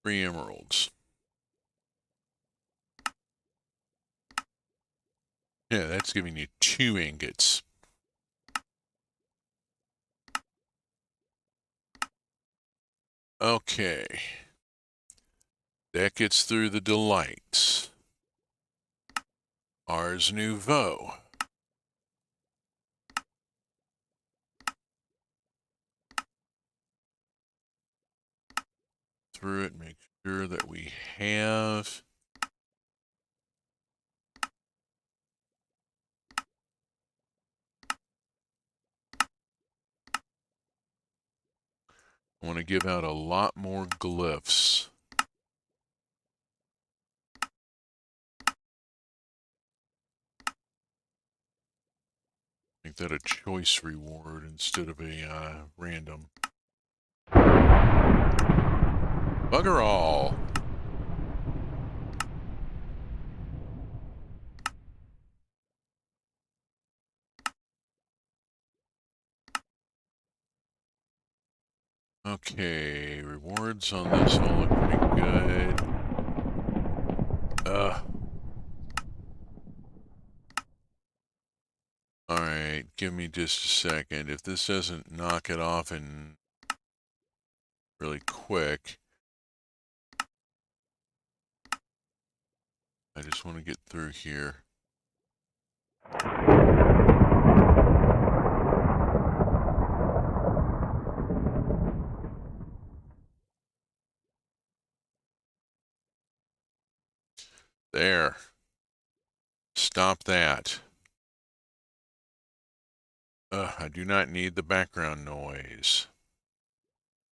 three emeralds. Yeah, that's giving you 2 ingots. Okay. That gets through the delights. Ars Nouveau. Through it, make sure that we have I want to give out a lot more glyphs. Make that a choice reward instead of a random. Bugger all. Okay, rewards on this all look pretty good. Alright, give me just a second. If this doesn't knock it off and really quick, I just want to get through here. There. Stop that. I do not need the background noise.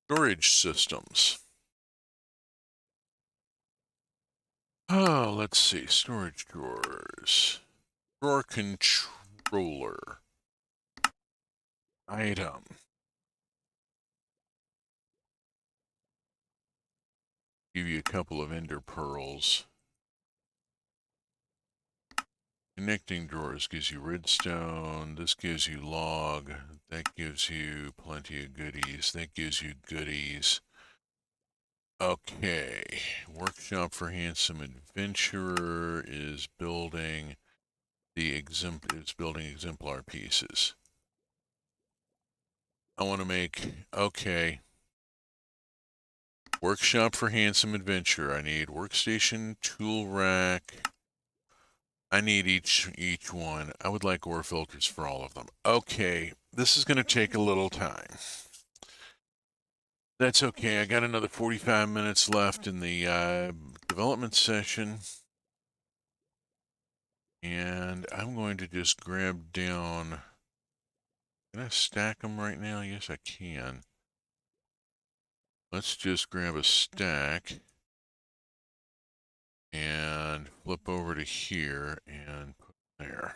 Storage systems. Oh, let's see. Storage drawers. Drawer controller. Item. Give you a couple of ender pearls. Connecting drawers gives you redstone. This gives you log. That gives you plenty of goodies. That gives you goodies. Okay. Workshop for Handsome Adventurer is building exemplar pieces. I want to make, okay. Workshop for Handsome Adventurer. I need workstation, tool rack. I need each one. I would like ore filters for all of them. Okay, this is going to take a little time. That's okay. I got another 45 minutes left in the development session. And I'm going to just grab down. Can I stack them right now? Yes, I can. Let's just grab a stack and flip over to here and put there.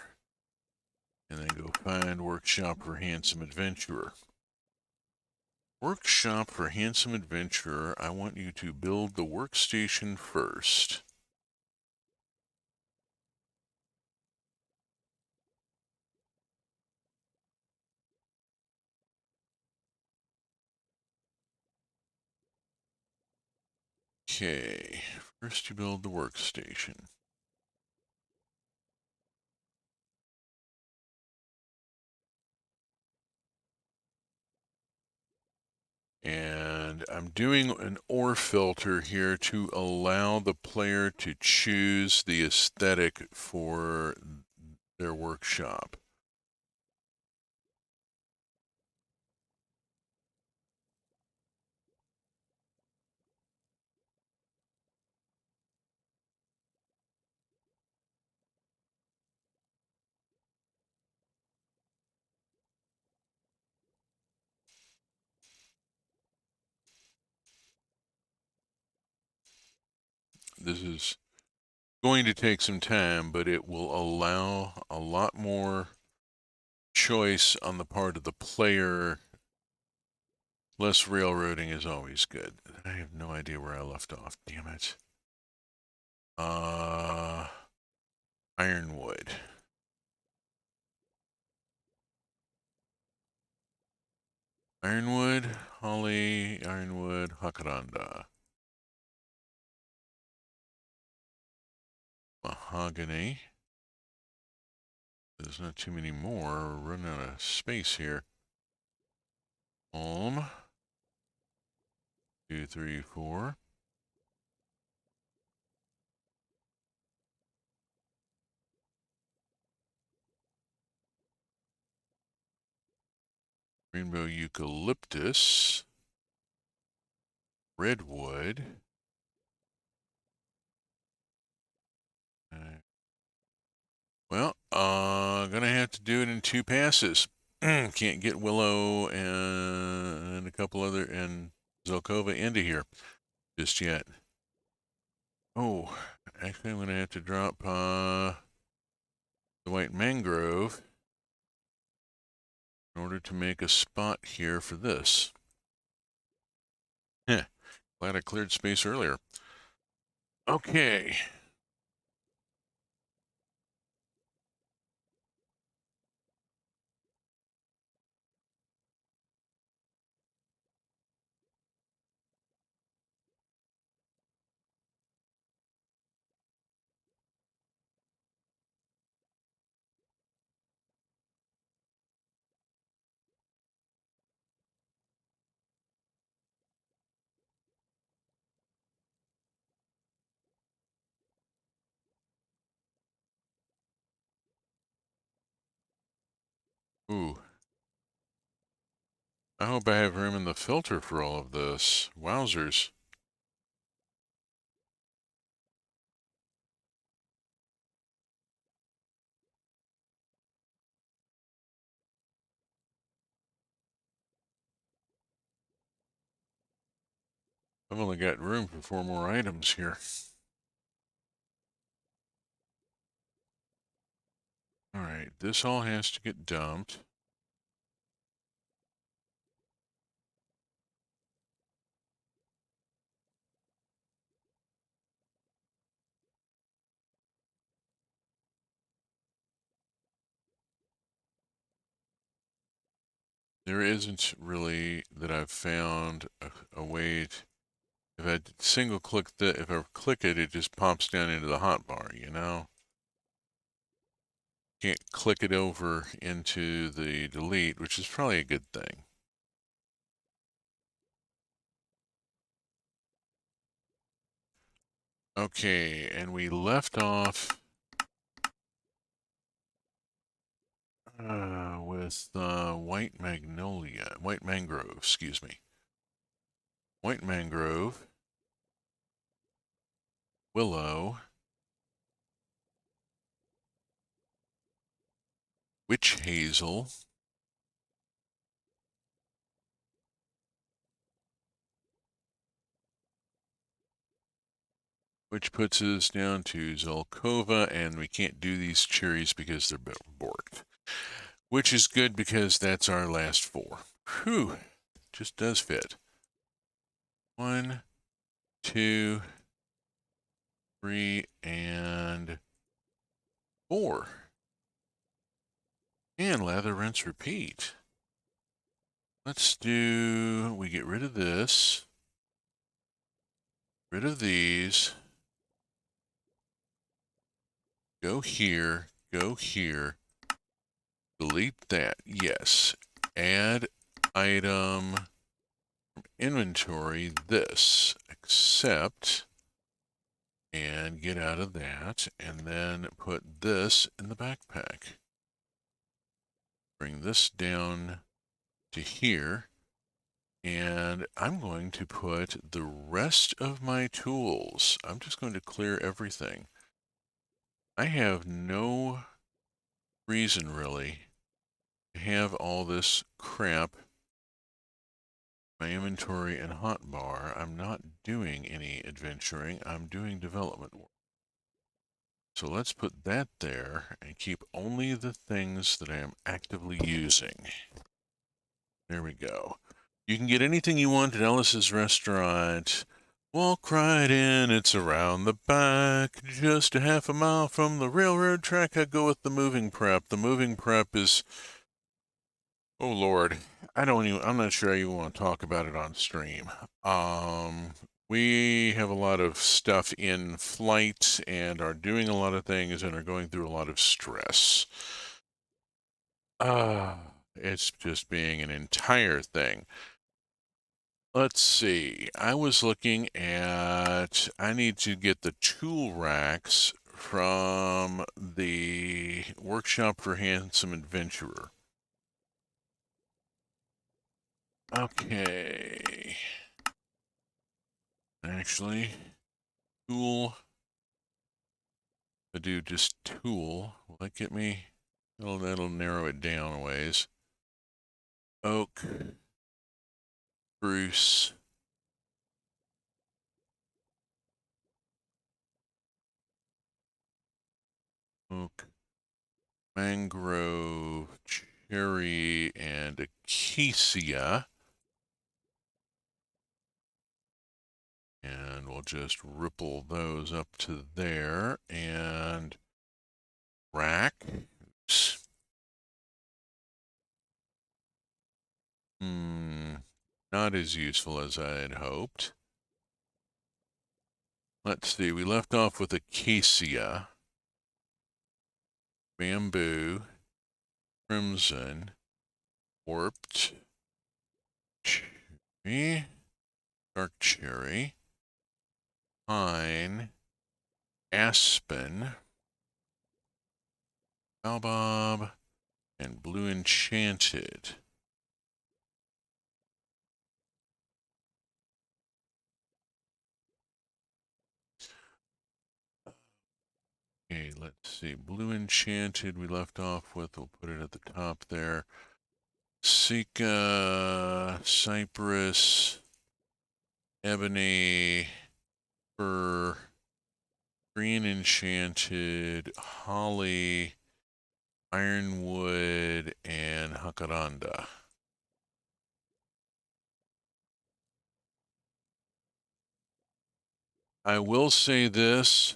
And then go find Workshop for Handsome Adventurer. Workshop for Handsome Adventurer, I want you to build the workstation first. Okay, first you build the workstation. And I'm doing an ore filter here to allow the player to choose the aesthetic for their workshop. This is going to take some time, but it will allow a lot more choice on the part of the player. Less railroading is always good. I have no idea where I left off. Damn it. Ironwood. Ironwood, holly, ironwood, jacaranda. Mahogany. There's not too many more. We're running out of space here. Elm. 2, 3, 4. Rainbow eucalyptus. Redwood. Well, gonna have to do it in 2 passes. Can't get Willow and a couple other and Zelkova into here just yet. Oh, actually, I'm gonna have to drop the white mangrove in order to make a spot here for this. Heh, glad I cleared space earlier. Okay. Ooh. I hope I have room in the filter for all of this. Wowzers. I've only got room for 4 more items here. Alright, this all has to get dumped. There isn't really that I've found a way to, if I single click if I click it, it just pops down into the hotbar, you know? Can't click it over into the delete, which is probably a good thing. Okay, and we left off with white mangrove, excuse me. White mangrove, willow, witch hazel, which puts us down to Zelkova, and we can't do these cherries because they're borked. Which is good because that's our last 4. Whew, just does fit. 1, 2, 3, and 4. And lather, rinse, repeat. Let's do, we get rid of this, rid of these, go here, delete that, yes. Add item from inventory, this, accept, and get out of that, and then put this in the backpack. Bring this down to here, and I'm going to put the rest of my tools, I'm just going to clear everything. I have no reason really to have all this crap my inventory and hotbar. I'm not doing any adventuring, I'm doing development work. So let's put that there and keep only the things that I am actively using. There we go. You can get anything you want at Ellis's restaurant. Walk right in, it's around the back. Just a half a mile from the railroad track, I go with the moving prep. The moving prep is, oh Lord, I'm not sure you want to talk about it on stream. We have a lot of stuff in flight and are doing a lot of things and are going through a lot of stress. It's just being an entire thing. Let's see. I was looking at, I need to get the tool racks from the Workshop for Handsome Adventurer. Okay. Actually, tool. I do just tool. Will that get me? That'll narrow it down a ways. Oak. Spruce. Oak. Mangrove. Cherry. And acacia. And we'll just ripple those up to there. And rack. Oops. Not as useful as I had hoped. Let's see, we left off with acacia, bamboo, crimson, warped, cherry, dark cherry, pine, aspen, baobab, and blue enchanted. Okay, let's see. Blue enchanted we left off with. We'll put it at the top there. Sika, cypress, ebony, fir, green enchanted, holly, ironwood, and jacaranda. I will say this.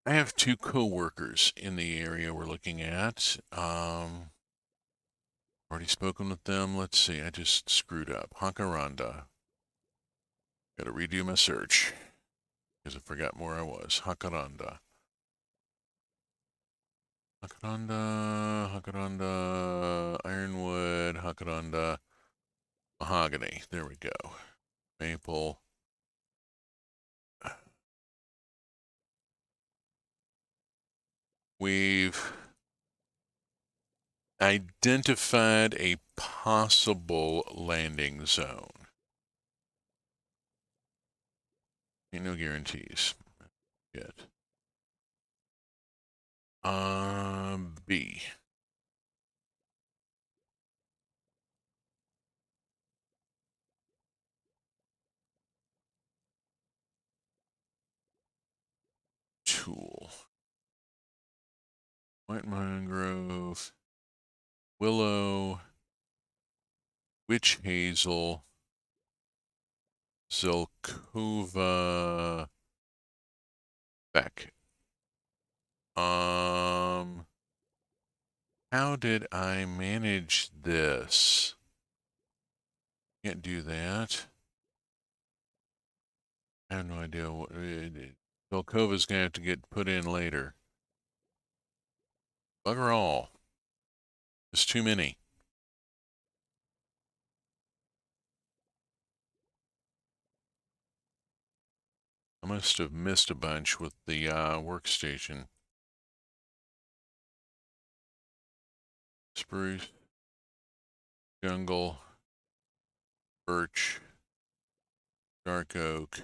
I have two co-workers in the area we're looking at. Already spoken with them. Let's see. I just screwed up. Hakaranda. Got to redo my search because I forgot where I was. Hakaranda. Ironwood, Hakaranda, mahogany. There we go. Maple. We've identified a possible landing zone. Ain't no guarantees yet. B. Tool. White mangrove. Willow. Witch hazel. Zelkova. Beck. How did I manage this? Can't do that. I have no idea what Zelkova's gonna have to get put in later. Bugger all. There's too many. I must have missed a bunch with the workstation. Spruce, jungle, birch, dark oak.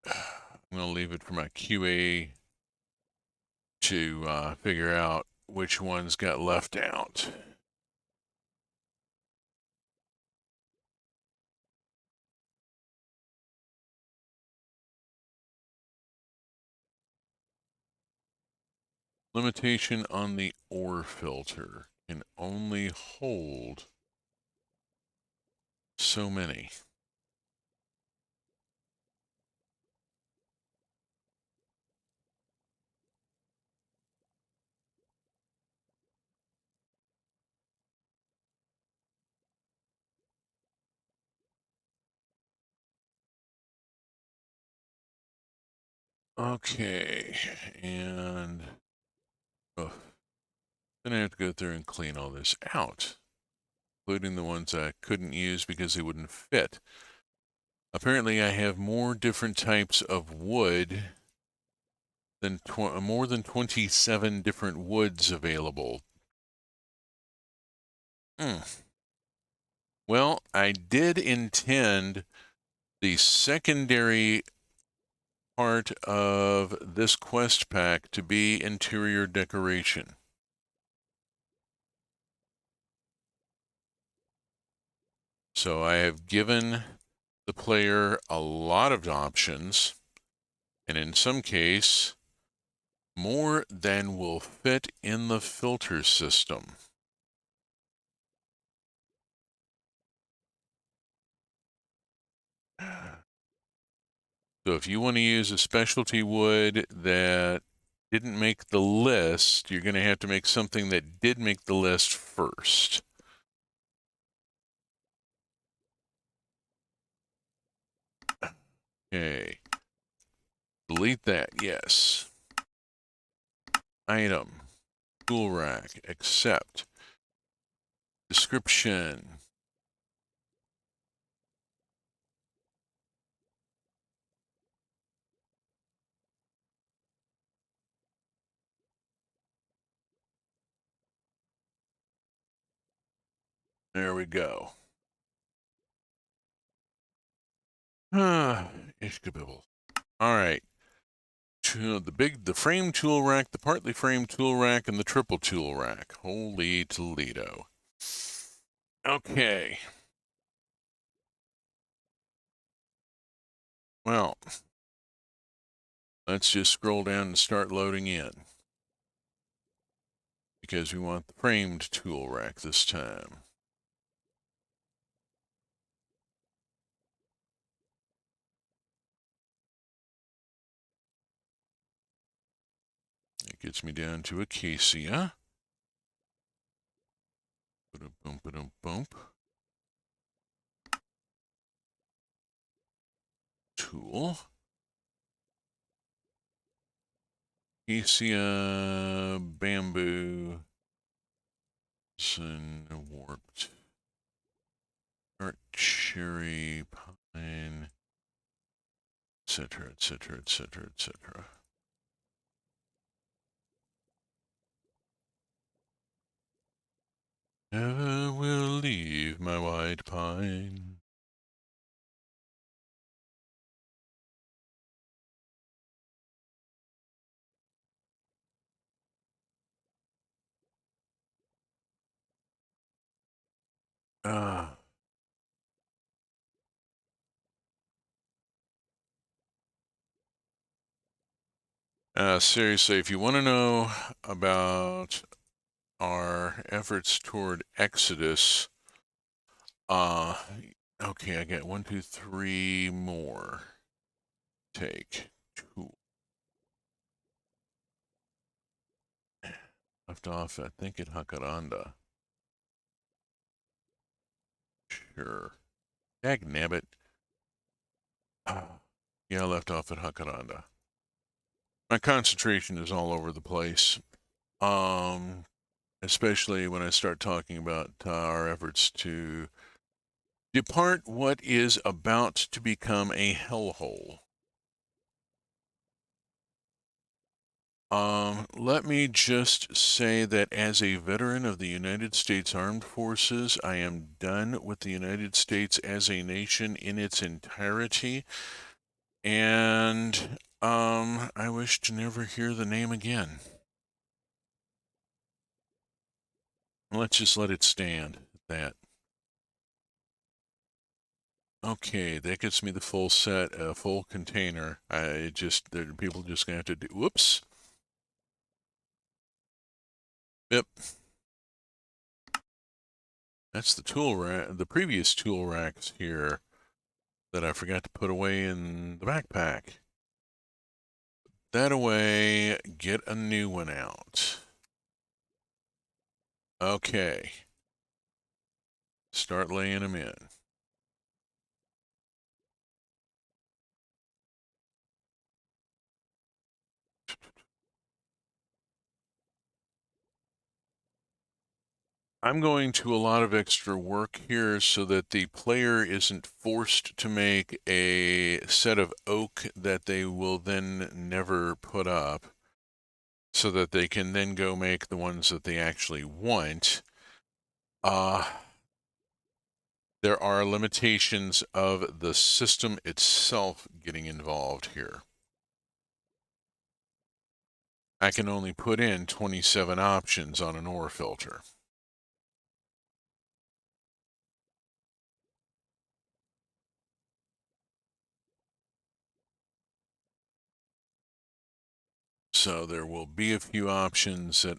I'm gonna leave it for my QA to figure out which ones got left out. Limitation on the ore filter can only hold so many. Okay, and oh, then I have to go through and clean all this out, including the ones I couldn't use because they wouldn't fit. Apparently, I have more different types of wood than more than 27 different woods available. Well, I did intend the secondary part of this quest pack to be interior decoration. So I have given the player a lot of options, and in some case, more than will fit in the filter system. So if you want to use a specialty wood that didn't make the list, you're going to have to make something that did make the list first. Okay. Delete that, yes. Item, tool rack, accept. Description. There we go. Ishkabibble. All right. The frame tool rack, the partly frame tool rack, and the triple tool rack. Holy Toledo. Okay. Well, let's just scroll down and start loading in. Because we want the framed tool rack this time. Gets me down to Acacia. Boom, boom, boom. Tool. Acacia, bamboo, and warped. Dark cherry, pine, etc., etc., etc., etc. Never will leave my white pine. Ah. Seriously, if you want to know about our efforts toward Exodus, okay, I got 1, 2, 3 more. Take 2. Left off, I think, at Hakaranda. Sure. Dagnabbit. Yeah, I left off at Hakaranda. My concentration is all over the place. Especially when I start talking about our efforts to depart what is about to become a hellhole. Let me just say that as a veteran of the United States Armed Forces, I am done with the United States as a nation in its entirety, and I wish to never hear the name again. Let's just let it stand at that. Okay, that gets me the full set, full container. People just gonna have to do. Whoops. Yep. That's the tool rack. The previous tool racks here that I forgot to put away in the backpack. That away. Get a new one out. Okay. Start laying them in. I'm going to a lot of extra work here so that the player isn't forced to make a set of oak that they will then never put up, so that they can then go make the ones that they actually want. There are limitations of the system itself getting involved here. I can only put in 27 options on an ore filter. So there will be a few options that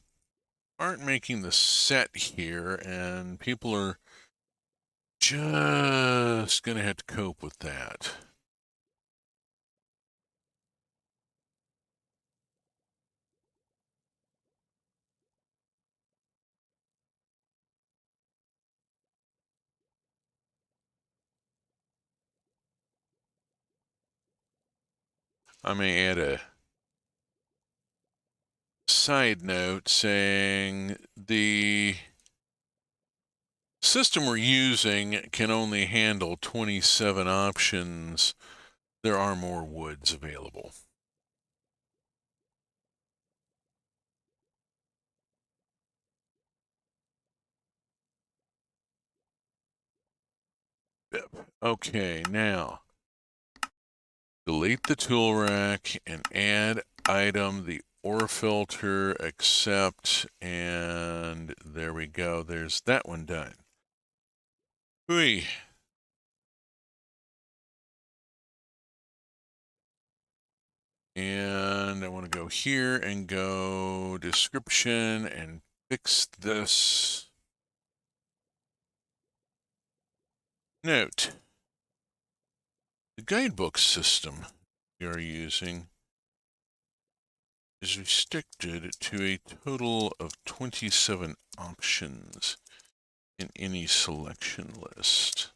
aren't making the set here, and people are just going to have to cope with that. I may add a side note saying the system we're using can only handle 27 options. There are more woods available. Okay, now delete the tool rack and add item the ore filter accept, and there we go. There's that one done. Hooey. And I want to go here and go description and fix this. Note, the guidebook system we are using is restricted to a total of 27 options in any selection list.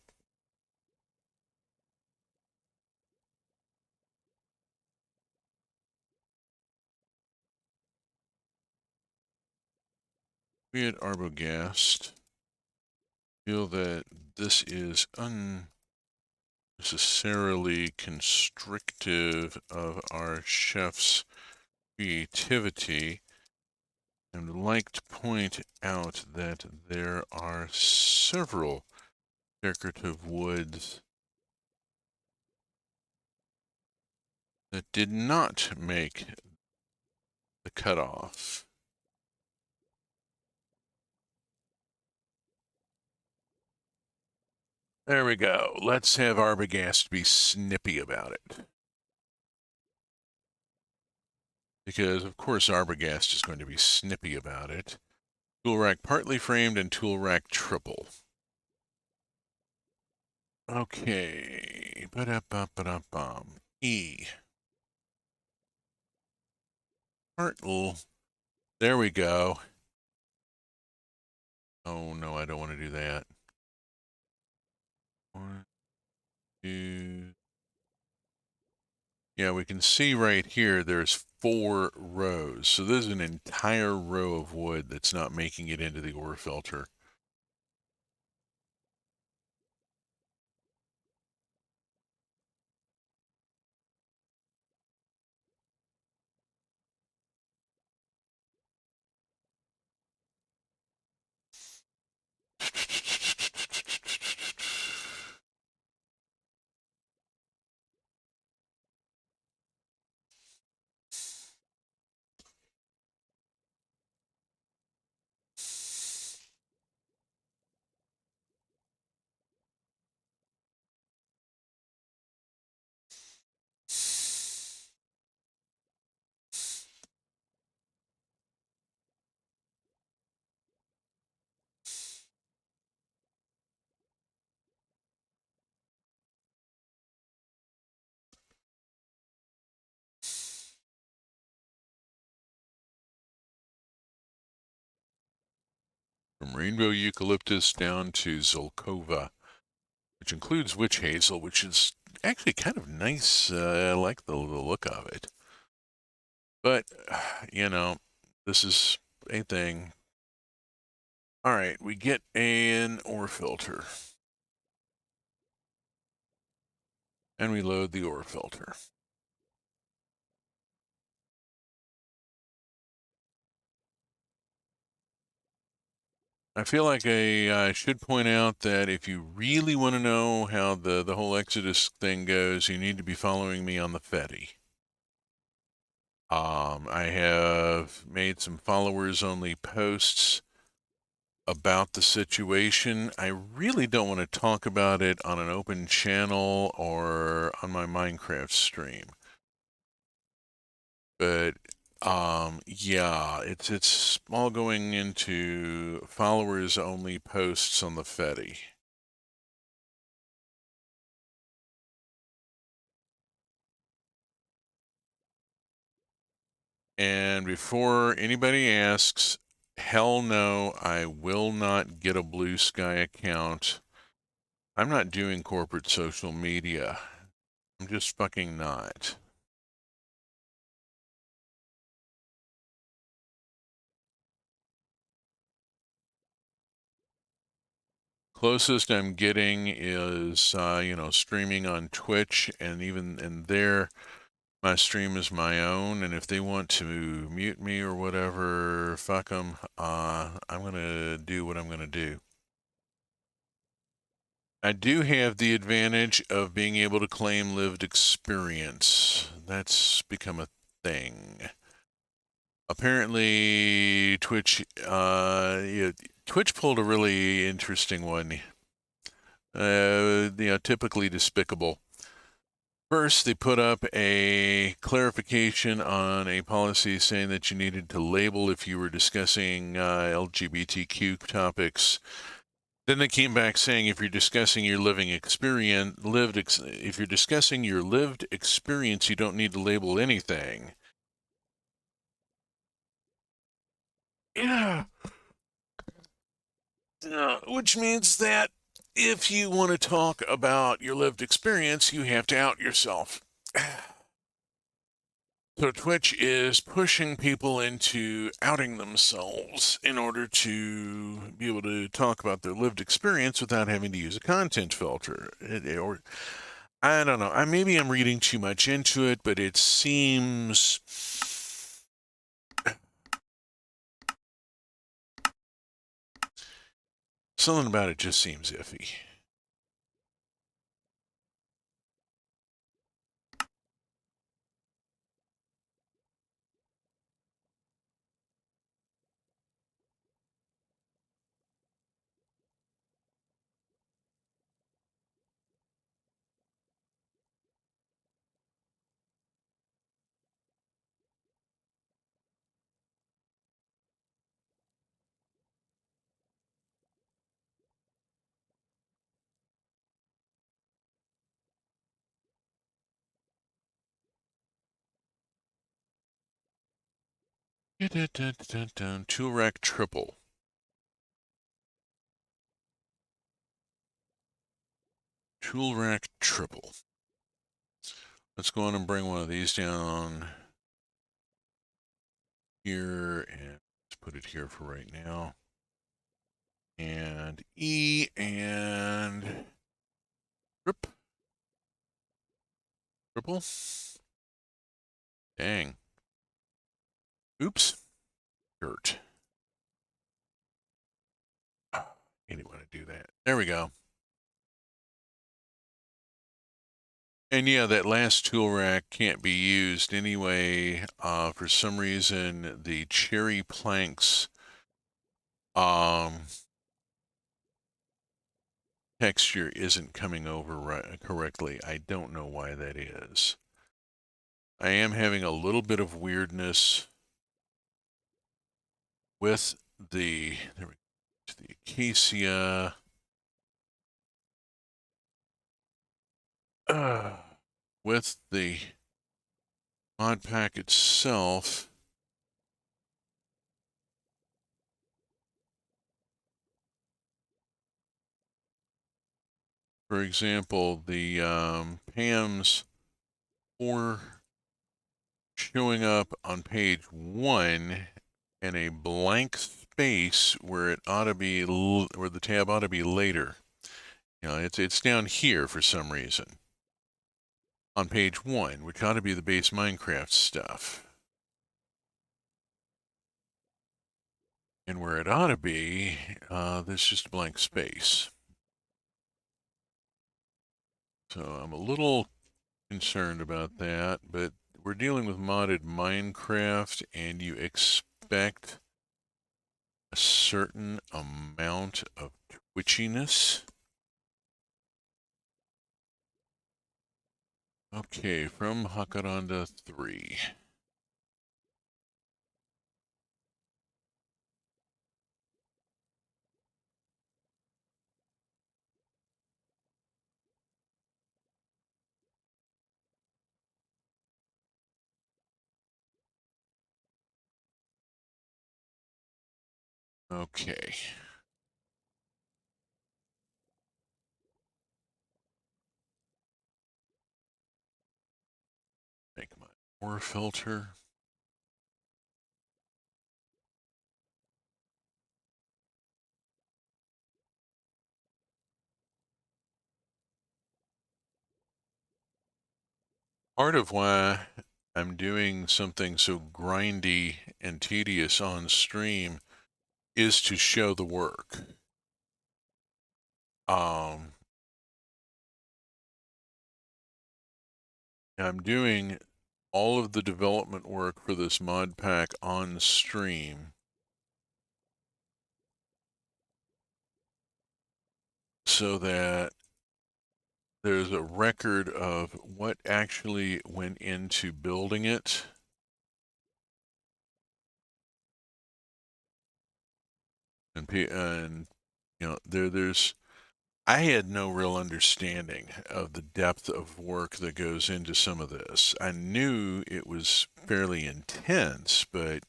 We at Arbogast feel that this is unnecessarily constrictive of our chef's creativity, and would like to point out that there are several decorative woods that did not make the cutoff. There we go. Let's have Arbogast be snippy about it. Because, of course, Arbogast is going to be snippy about it. Tool rack partly framed and tool rack triple. Okay. Ba-da-ba-ba-da-bum. E. Partl. There we go. Oh, no, I don't want to do that. 1, 2. Yeah, we can see right here there's 4 rows. So there's an entire row of wood that's not making it into the ore filter. From rainbow eucalyptus down to Zolkova, which includes witch hazel, which is actually kind of nice. I like the look of it. But, you know, this is a thing. All right, we get an ore filter. And we load the ore filter. I feel like I should point out that if you really want to know how the whole Exodus thing goes, you need to be following me on the Fetty. I have made some followers-only posts about the situation. I really don't want to talk about it on an open channel or on my Minecraft stream. But yeah, it's all going into followers only posts on the Fetty. And before anybody asks, hell no, I will not get a Blue Sky account. I'm not doing corporate social media. I'm just fucking not. Closest I'm getting is, streaming on Twitch, and even in there, my stream is my own, and if they want to mute me or whatever, fuck them. I'm gonna do what I'm gonna do. I do have the advantage of being able to claim lived experience. That's become a thing. Apparently, Twitch pulled a really interesting one. Typically despicable. First, they put up a clarification on a policy saying that you needed to label if you were discussing LGBTQ topics. Then they came back saying if you're discussing your if you're discussing your lived experience, you don't need to label anything. Yeah. Which means that if you want to talk about your lived experience, you have to out yourself. So Twitch is pushing people into outing themselves in order to be able to talk about their lived experience without having to use a content filter. Or I don't know. Maybe I'm reading too much into it, but it seems something about it just seems iffy. Tool rack triple. Tool rack triple. Let's go on and bring one of these down here and let's put it here for right now. And E and triple. Dang. Oops. Dirt. Didn't want to do that. There we go. And yeah, that last tool rack can't be used anyway. For some reason, the cherry planks texture isn't coming over correctly. I don't know why that is. I am having a little bit of weirdness with the acacia. With the mod pack itself. For example, the PAMs for showing up on page 1 in a blank space where it ought to be where the tab ought to be later. You know, it's down here for some reason on page 1, which ought to be the base Minecraft stuff. And where it ought to be, there's just a blank space. So I'm a little concerned about that, but we're dealing with modded Minecraft, and you expect a certain amount of twitchiness. Okay, from Hakaranda 3. Okay. Make my ore filter. Part of why I'm doing something so grindy and tedious on stream is to show the work. I'm doing all of the development work for this mod pack on stream so that there's a record of what actually went into building it. And you know, there's I had no real understanding of the depth of work that goes into some of this. I knew it was fairly intense, but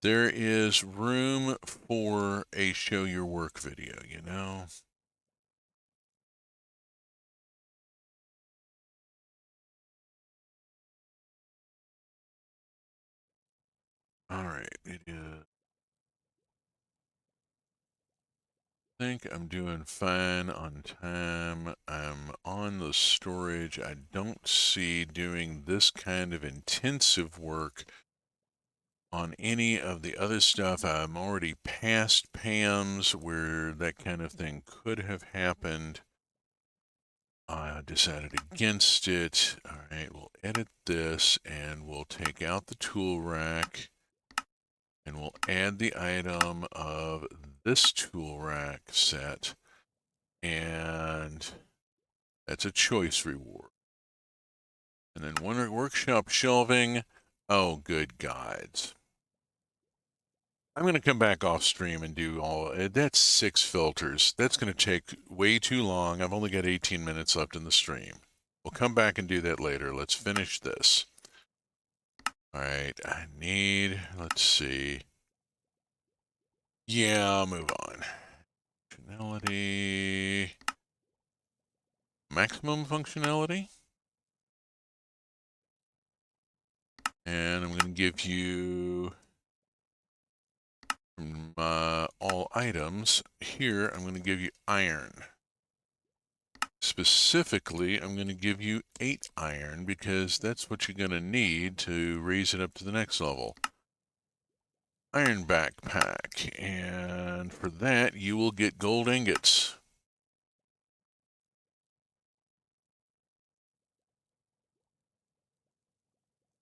There is room for a show your work video, you know? All right, it is. I think I'm doing fine on time. I'm on the storage. I don't see doing this kind of intensive work on any of the other stuff. I'm already past Pam's where that kind of thing could have happened. I decided against it. All right, we'll edit this and we'll take out the tool rack and we'll add the item of this tool rack set, and that's a choice reward. And then workshop shelving. Oh, good guides. I'm going to come back off stream and do all. That's 6 filters. That's going to take way too long. I've only got 18 minutes left in the stream. We'll come back and do that later. Let's finish this. All right, I need, let's see. Yeah, I'll move on. Functionality. Maximum functionality. And I'm going to give you from all items. Here, I'm going to give you iron. Specifically, I'm going to give you 8 iron because that's what you're going to need to raise it up to the next level. Iron backpack, and for that you will get gold ingots.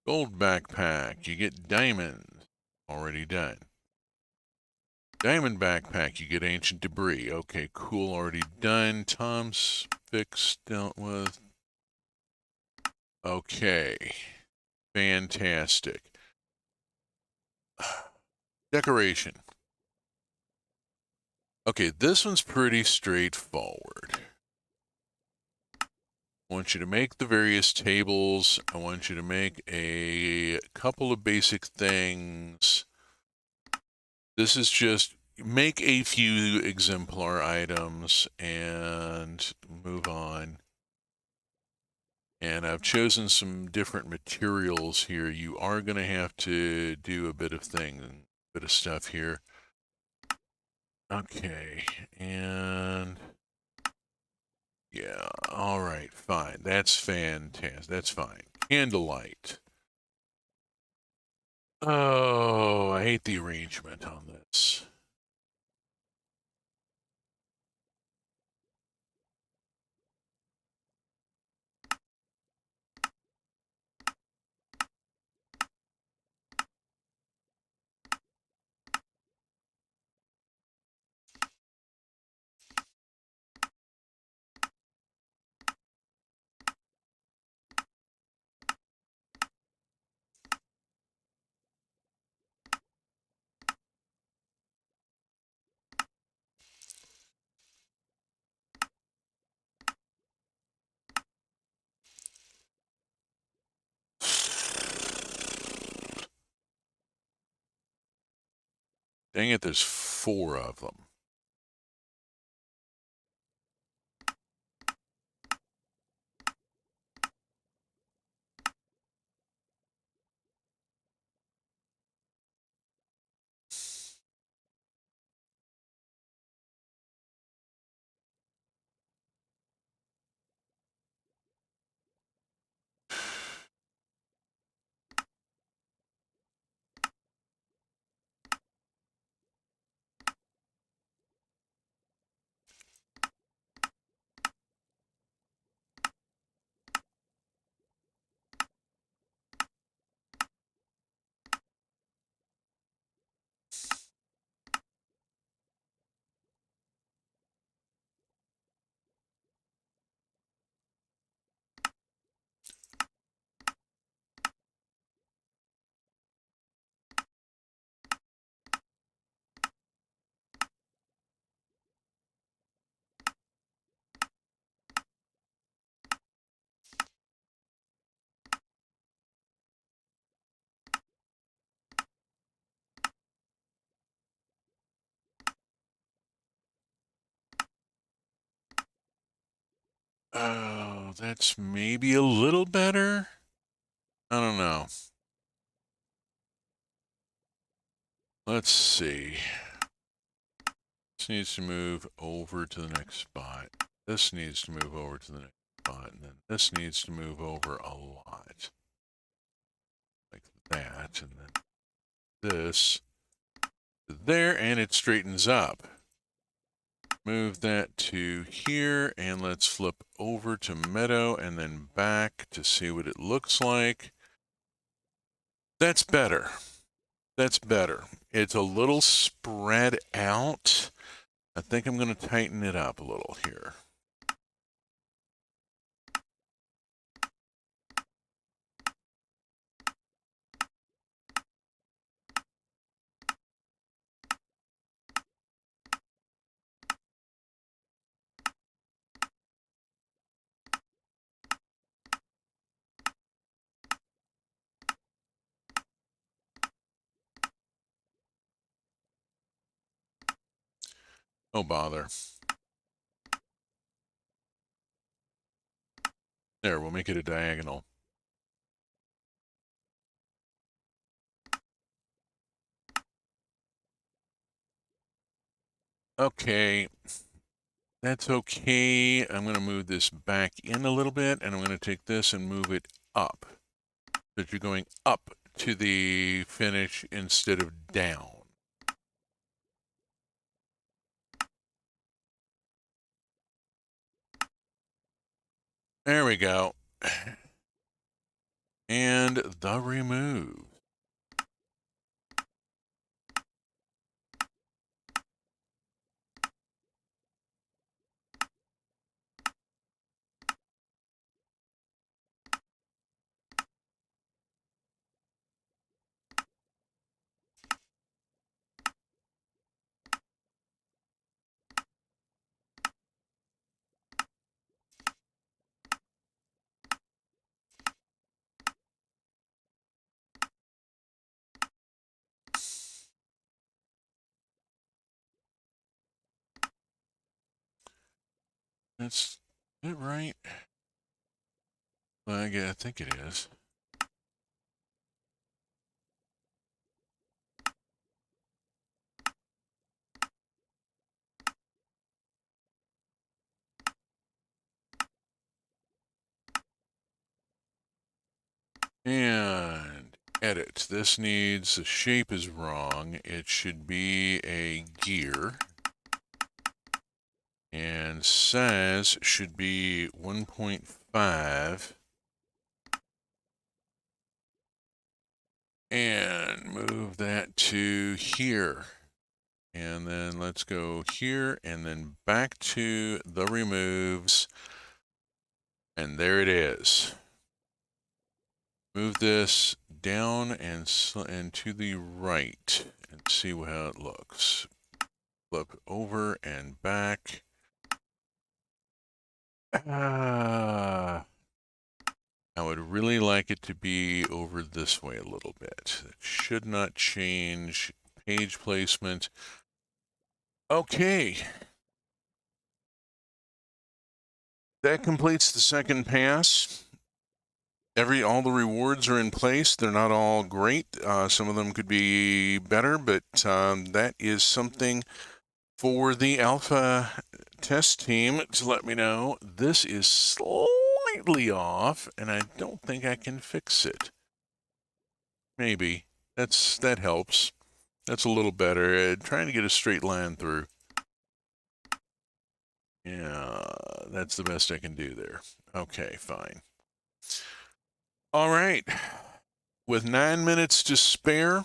Gold backpack, you get diamonds. Already done. Diamond backpack, you get ancient debris. Okay, cool, already done. Tom's fixed, dealt with. Okay, fantastic. Decoration. Okay, this one's pretty straightforward. I want you to make the various tables. I want you to make a couple of basic things. This is just make a few exemplar items and move on. And I've chosen some different materials here. You are going to have to do a bit of stuff here. Okay, and yeah, all right, fine. That's fantastic. That's fine. Candlelight. Oh, I hate the arrangement on this. Dang it, there's 4 of them. Oh, that's maybe a little better. I don't know. Let's see. This needs to move over to the next spot. This needs to move over to the next spot. And then this needs to move over a lot. Like that. And then this there, and it straightens up. Move that to here, and let's flip over to Meadow and then back to see what it looks like. That's better. That's better. It's a little spread out. I think I'm going to tighten it up a little here. Oh, bother. There, we'll make it a diagonal. Okay, that's okay. I'm going to move this back in a little bit, and I'm going to take this and move it up. But you're going up to the finish instead of down. There we go. And the remove. That's it, right? Well, I think it is. And edit. This needs, the shape is wrong. It should be a gear. And size should be 1.5. And move that to here. And then let's go here and then back to the removes. And there it is. Move this down and to the right and see how it looks. Flip over and back. I would really like it to be over this way a little bit. It should not change page placement. Okay. That completes the second pass. All the rewards are in place. They're not all great. Some of them could be better, but that is something for the alpha test team to let me know. This is slightly off, and I don't think I can fix it. Maybe. That helps. That's a little better. Trying to get a straight line through. Yeah, that's the best I can do there. Okay, fine. All right. With 9 minutes to spare,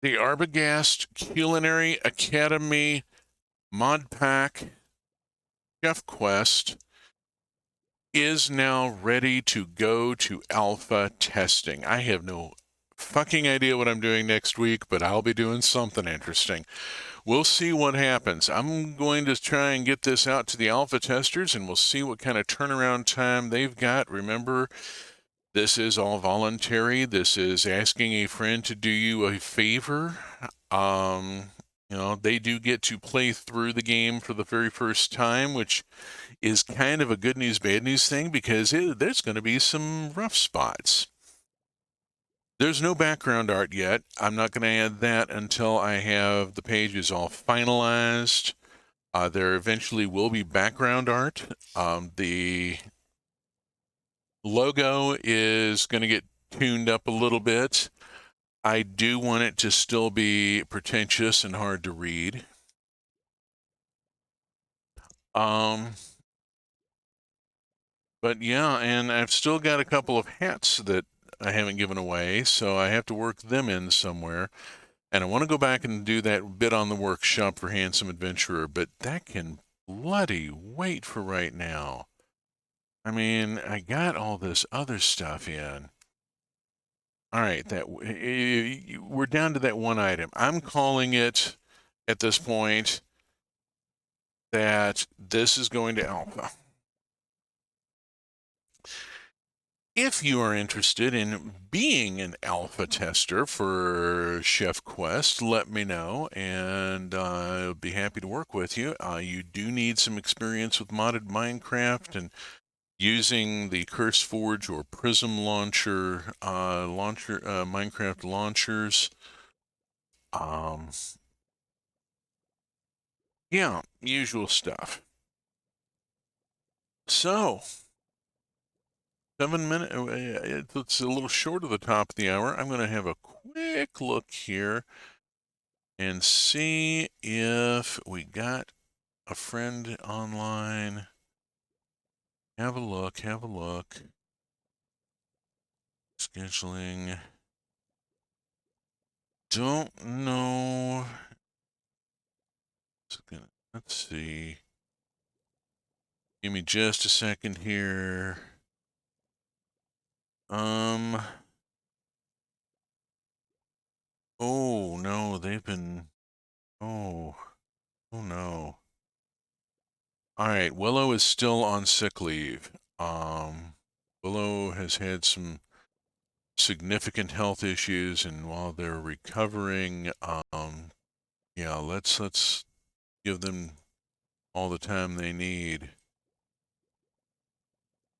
the Arbogast Culinary Academy Mod Pack Chef Quest is now ready to go to alpha testing. I have no fucking idea what I'm doing next week, but I'll be doing something interesting. We'll see what happens. I'm going to try and get this out to the alpha testers, and we'll see what kind of turnaround time they've got. Remember, this is all voluntary. This is asking a friend to do you a favor. They do get to play through the game for the very first time, which is kind of a good news, bad news thing because there's going to be some rough spots. There's no background art yet. I'm not going to add that until I have the pages all finalized. There eventually will be background art. The logo is going to get tuned up a little bit. I do want it to still be pretentious and hard to read. But yeah, and I've still got a couple of hats that I haven't given away, so I have to work them in somewhere. And I want to go back and do that bit on the workshop for Handsome Adventurer, but that can bloody wait for right now. I mean, I got all this other stuff in. All right, we're down to that one item. I'm calling it at this point that this is going to alpha. If you are interested in being an alpha tester for Chef Quest, let me know, and I'll be happy to work with you. You do need some experience with modded Minecraft and using the CurseForge or Prism launcher, Minecraft launchers. Yeah, usual stuff. So, 7 minutes, it's a little short of the top of the hour. I'm going to have a quick look here and see if we got a friend online. Have a look. Scheduling. Don't know. Let's see. Give me just a second here. Oh no, they've been. Oh no. All right, Willow is still on sick leave. Willow has had some significant health issues, and while they're recovering, yeah, let's give them all the time they need.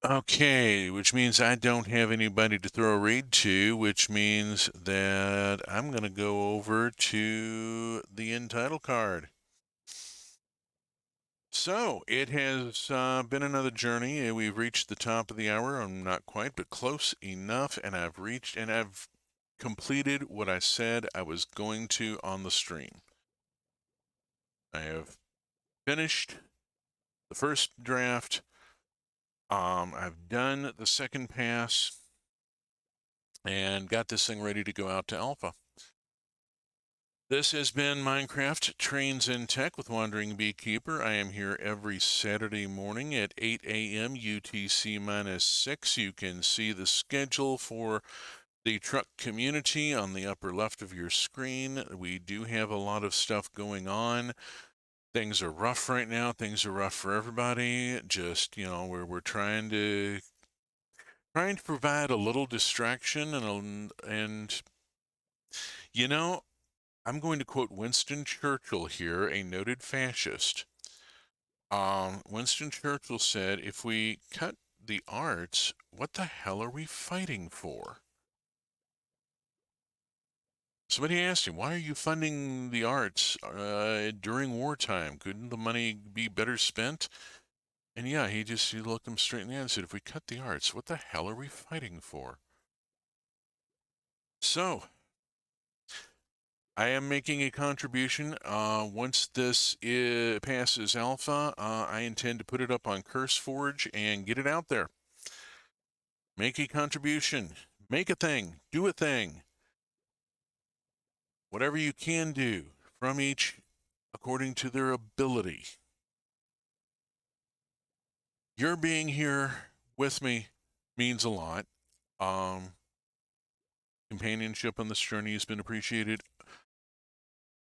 Okay, which means I don't have anybody to throw a raid to, which means that I'm going to go over to the end title card. So it has been another journey. We've reached the top of the hour. I'm not quite, but close enough. And I've completed what I said I was going to on the stream. I have finished the first draft. I've done the second pass and got this thing ready to go out to alpha. This has been Minecraft Trains in Tech with Wandering Beekeeper. I am here every Saturday morning at 8 a.m. UTC-6. You can see the schedule for the truck community on the upper left of your screen. We do have a lot of stuff going on. Things are rough right now. Things are rough for everybody. Just, we're trying to provide a little distraction and I'm going to quote Winston Churchill here, a noted fascist. Winston Churchill said, if we cut the arts, what the hell are we fighting for? Somebody asked him, why are you funding the arts during wartime? Couldn't the money be better spent? And yeah, he looked him straight in the eye and said, if we cut the arts, what the hell are we fighting for? So, I am making a contribution. Once this passes alpha, I intend to put it up on CurseForge and get it out there. Make a contribution. Make a thing. Do a thing. Whatever you can do from each according to their ability. Your being here with me means a lot. Companionship on this journey has been appreciated.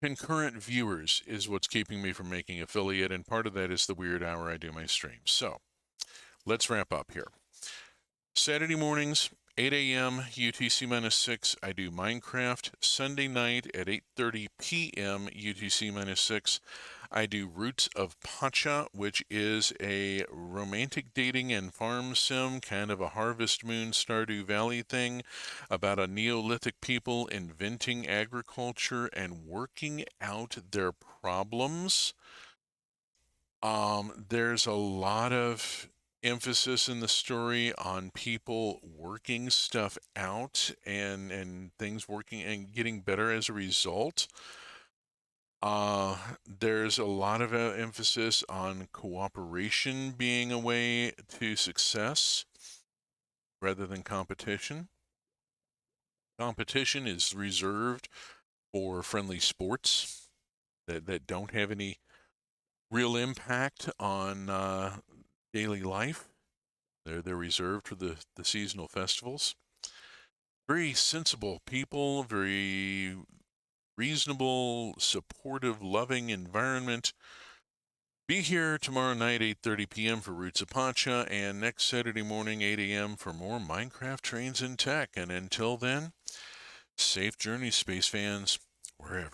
Concurrent viewers is what's keeping me from making affiliate, and part of that is the weird hour I do my streams. So let's wrap up here. Saturday mornings, 8 a.m. UTC-6, I do Minecraft. Sunday night at 8:30 p.m. UTC-6, I do Roots of Pacha, which is a romantic dating and farm sim, kind of a Harvest Moon Stardew Valley thing, about a Neolithic people inventing agriculture and working out their problems. There's a lot of emphasis in the story on people working stuff out and things working and getting better as a result. There's a lot of emphasis on cooperation being a way to success rather than competition. Competition is reserved for friendly sports that don't have any real impact on daily life. They're reserved for the seasonal festivals. Very sensible people, very reasonable, supportive, loving environment. Be here tomorrow night, 8:30 p.m. for Roots of Pacha, and next Saturday morning, 8 a.m. for more Minecraft Trains and Tech. And until then, safe journey, space fans, wherever.